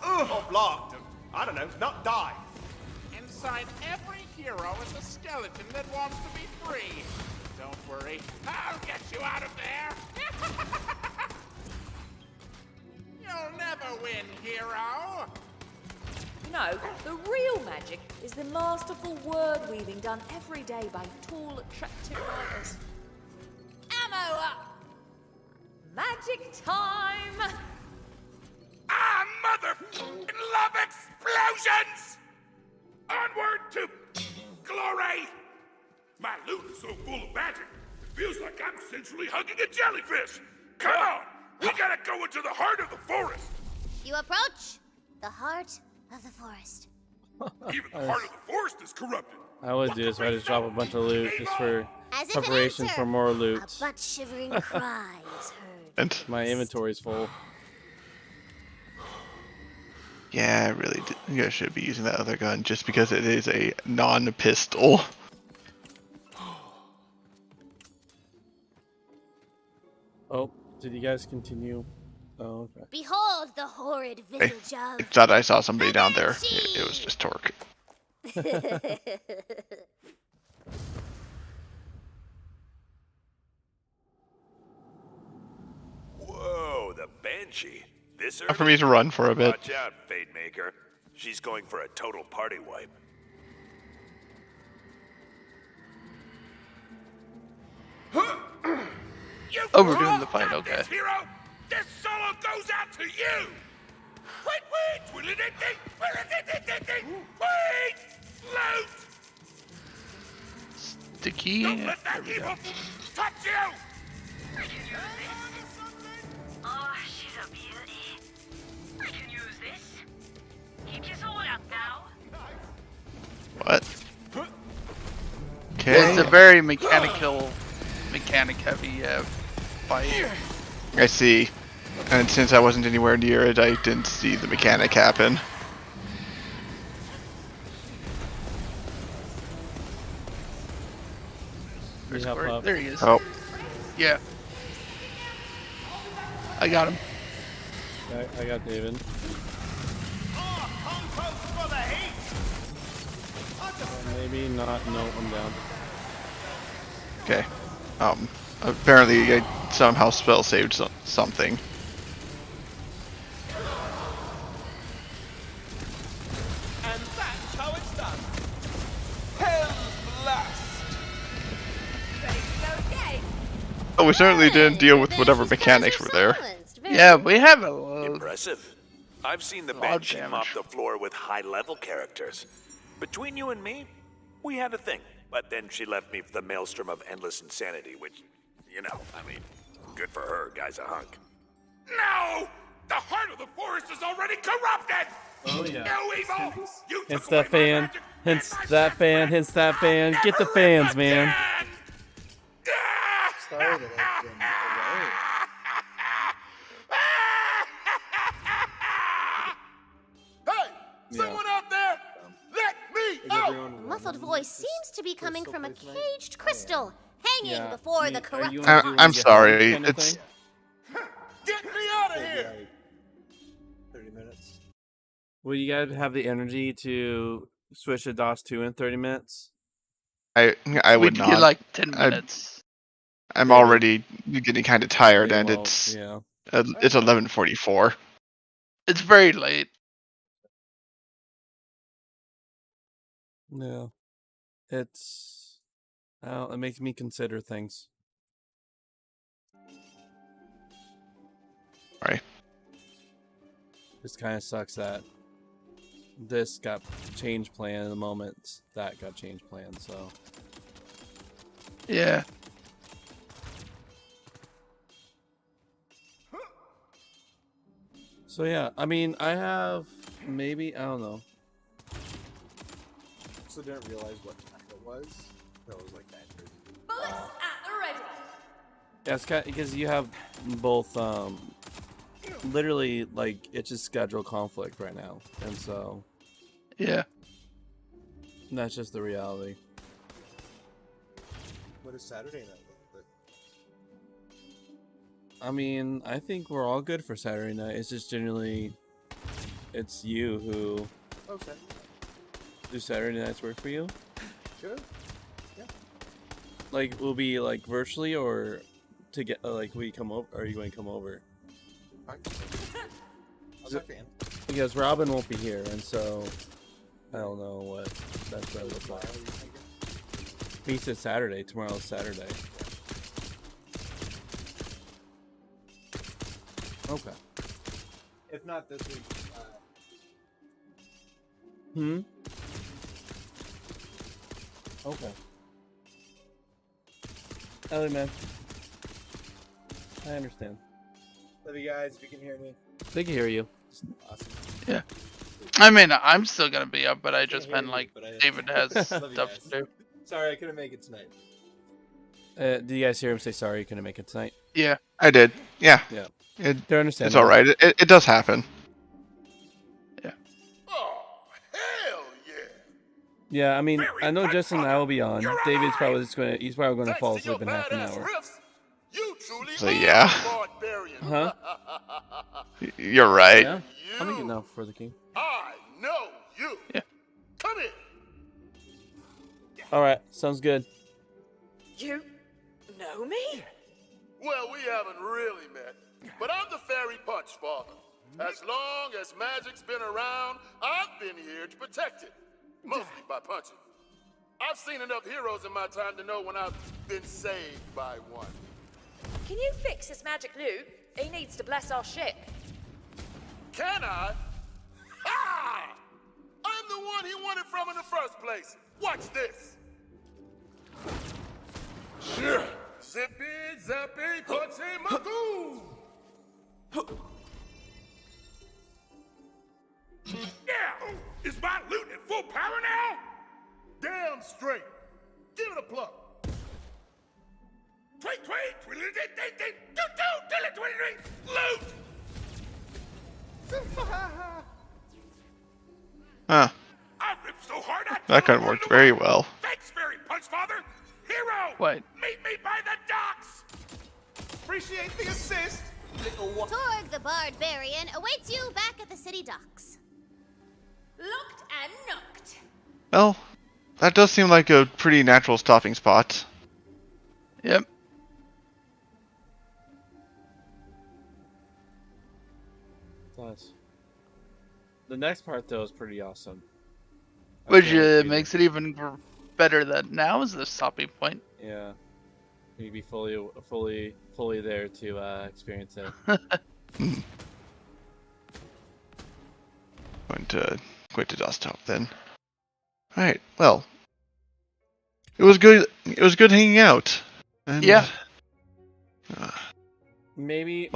Or blocked. I don't know, not die. Inside every hero is a skeleton that wants to be free. Don't worry, I'll get you out of there. You'll never win, hero. You know, the real magic is the masterful word weaving done every day by tall, attractive writers. Ammo up! Magic time! Ah, mother love explosions! Onward to glory! My loot is so full of magic, it feels like I'm essentially hugging a jellyfish. Come on, we gotta go into the heart of the forest. You approach the heart of the forest. Even the heart of the forest is corrupted. I always do this. I just drop a bunch of loot just for As if an preparation answer, for more loot. A butt-shivering cry is heard. And my inventory's full. yeah, I really think I should be using that other gun just because it is a non-pistol. Oh, did you guys continue? Oh, okay. Behold the horrid visage I of... thought I saw somebody down there. It was just Torque. she? This For me to run for a bit. Watch out, Fate Maker. She's going for a total party wipe. Oh, we're doing the fight, okay. This hero, this solo goes out to you! Wait! Wait! Loot! Sticky. Don't let that There we go. evil touch you! Oh, she's a beauty. I can use this. Keep your sword up now. What? Okay. It's a very mechanic heavy fight. I see. And since I wasn't anywhere near it, I didn't see the mechanic happen. Where's help Corey? up? There he is. Oh. Yeah. I got him. I got David. Maybe not. No, I'm down. Okay. Apparently I somehow spell saved something. And that's how it's done. Hell blast! Oh, we certainly didn't deal with whatever mechanics were there. Yeah, we have a Impressive. I've seen the lot of Banshee mop the floor with high-level characters. Between you and me, we had a thing. But then she left me for the maelstrom of endless insanity, which, you know, I mean, good for her, guy's a hunk. No! The heart of the forest is already corrupted! Oh, yeah. No evil! You Hence took away that my fan. magic Hence and my that fan. Hence that fan. Get the fans, man. Someone out there, let me out! A muffled voice seems to be coming from a caged crystal, hanging Yeah, before I mean, the are you corrupt. gonna do I'm like a sorry. kind of It's thing? Get me out of here! 30 minutes. Will you guys have the energy to switch to DOS 2 in 30 minutes? I would We'd not. get like 10 minutes. I'm already getting kind of tired, They and won't, it's yeah. it's 11:44. It's very late. Yeah. It's. Well, it makes me consider things. Right. This kind of sucks that this got change plan in the moment that got change plan, so. Yeah. So yeah, I mean, I have maybe, I don't know. So didn't realize what time it was. So it was like 9:30. Bullets at the ready. Yeah, it's kind because you have both, literally, like, it's just schedule conflict right now, and so. Yeah. That's just the reality. What is Saturday night look like? I mean, I think we're all good for Saturday night. It's just generally, it's you who. Okay. Do Saturday nights work for you? Sure. Yeah. Like, will be like virtually or to get like will you come over? Are you going to come over? I'll talk to him. Because Robin won't be here, and so I don't know what that's going to look like. He said Saturday. Tomorrow's Saturday. Okay. If not this week, Okay. Ellie, man. I understand. love you guys. If you can hear me. They can hear you. Awesome. Yeah. I mean, I'm still gonna be up, but I just hear meant you, like but I- David has Love you stuff guys. to do. Sorry, I couldn't make it tonight. Did you guys hear him say sorry you couldn't make it tonight? Yeah. I did. Yeah. Yeah. It, They're it's understandable. all right. It does happen. Yeah, I mean, I know Justin and I will be on. David's probably just going to, he's probably going to fall asleep in half an hour. So yeah, Huh? You're right. Yeah? I'll make it now for the king. I know you. Yeah. Come in. Alright, sounds good. You know me? Well, we haven't really met, But I'm the fairy punch father. As long as magic's been around, I've been here to protect it. Mostly by punching. I've seen enough heroes in my time to know when I've been saved by one. Can you fix this magic Luke? He needs to bless our ship. Can I? Ha! I'm the one he wanted from in the first place. Watch this. Sure. Zippy, zappy, punchy, magoo! Yeah! Is my loot at full power now? Damn straight. Give it a pluck. Tweet, tweet, twiddly, ding, ding, ding, doo, doo, dilly, twiddly, loot! Huh. I ripped so hard I That kind of worked very well. Thanks, Fairy Punch Father! Hero! What? Meet me by the docks! Appreciate the assist. Torg the Barbarian awaits you back at the city docks. Locked and knocked. Well, that does seem like a pretty natural stopping spot. Yep. Plus, the next part though is pretty awesome. Which makes it even better that now is the stopping point. Yeah, you'd be fully there to experience it. Going to desktop then. All right. Well, it was good. It was good hanging out. And, yeah. Maybe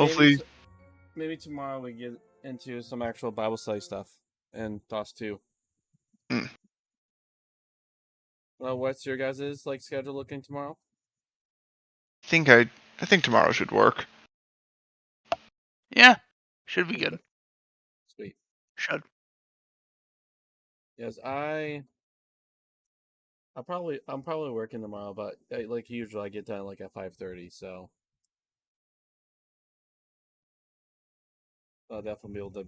tomorrow we get into some actual Bible study stuff and DOS 2. Well, what's your guys' schedule looking tomorrow? I think tomorrow should work. Yeah, should be good. Sweet. Should. Yes, I'm probably working tomorrow, but like usual, I get done at 5:30, so I'll definitely be able to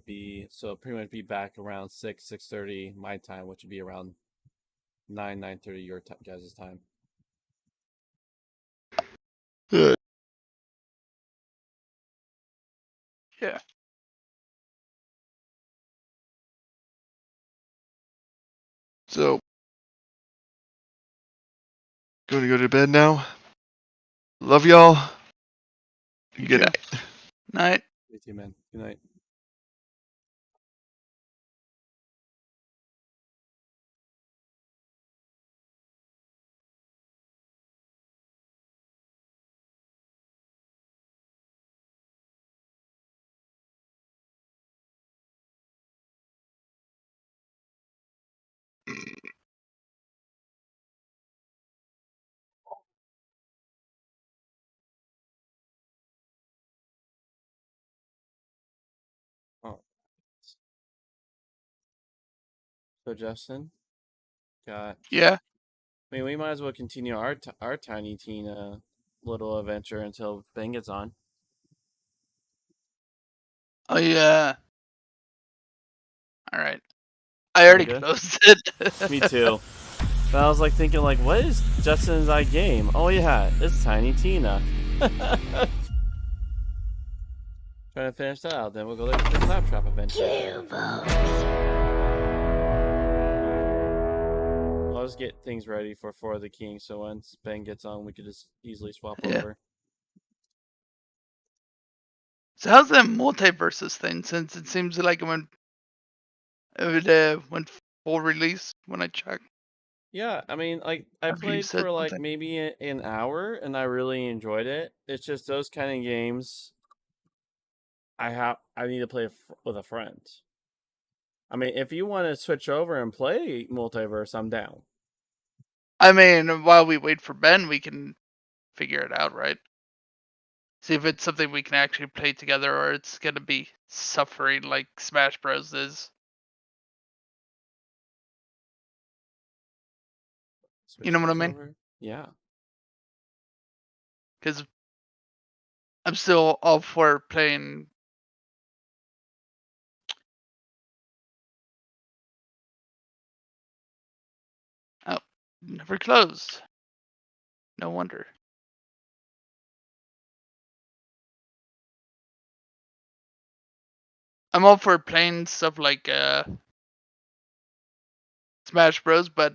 pretty much be back around 6:30 my time, which would be around 9:30 your guys' time. Good. Yeah. So, going to go to bed now. Love y'all. Good night. Night. You too, man. Good night. Oh. So Justin, yeah. I mean, we might as well continue our Tiny Tina little adventure until Ben gets on. Oh yeah. All right. I already closed it. Me too. But I was thinking what is Justin's game? Oh yeah, it's Tiny Tina. Trying to finish that out, then we'll go there to the Claptrap eventually. I'll just get things ready for the King, so once Ben gets on, we could just easily swap over. So how's that multiverses thing? Since it seems like it went full release when I checked. Yeah, I mean, I played for maybe an hour, and I really enjoyed it. It's just those kind of games. I need to play with a friend. I mean, if you want to switch over and play multiverse, I'm down. I mean, while we wait for Ben, we can figure it out, right? See if it's something we can actually play together, or it's gonna be suffering like Smash Bros. Is. You know what I mean? Over? Yeah. Because I'm still all for playing. Oh, never closed. No wonder. I'm all for playing stuff like Smash Bros, but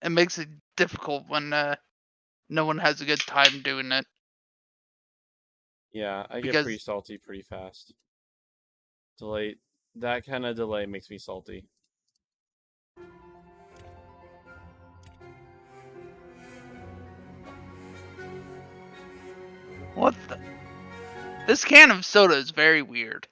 it makes it difficult when no one has a good time doing it. Yeah, I get Because- pretty salty pretty fast. Delay. That kind of delay makes me salty. What the? This can of soda is very weird.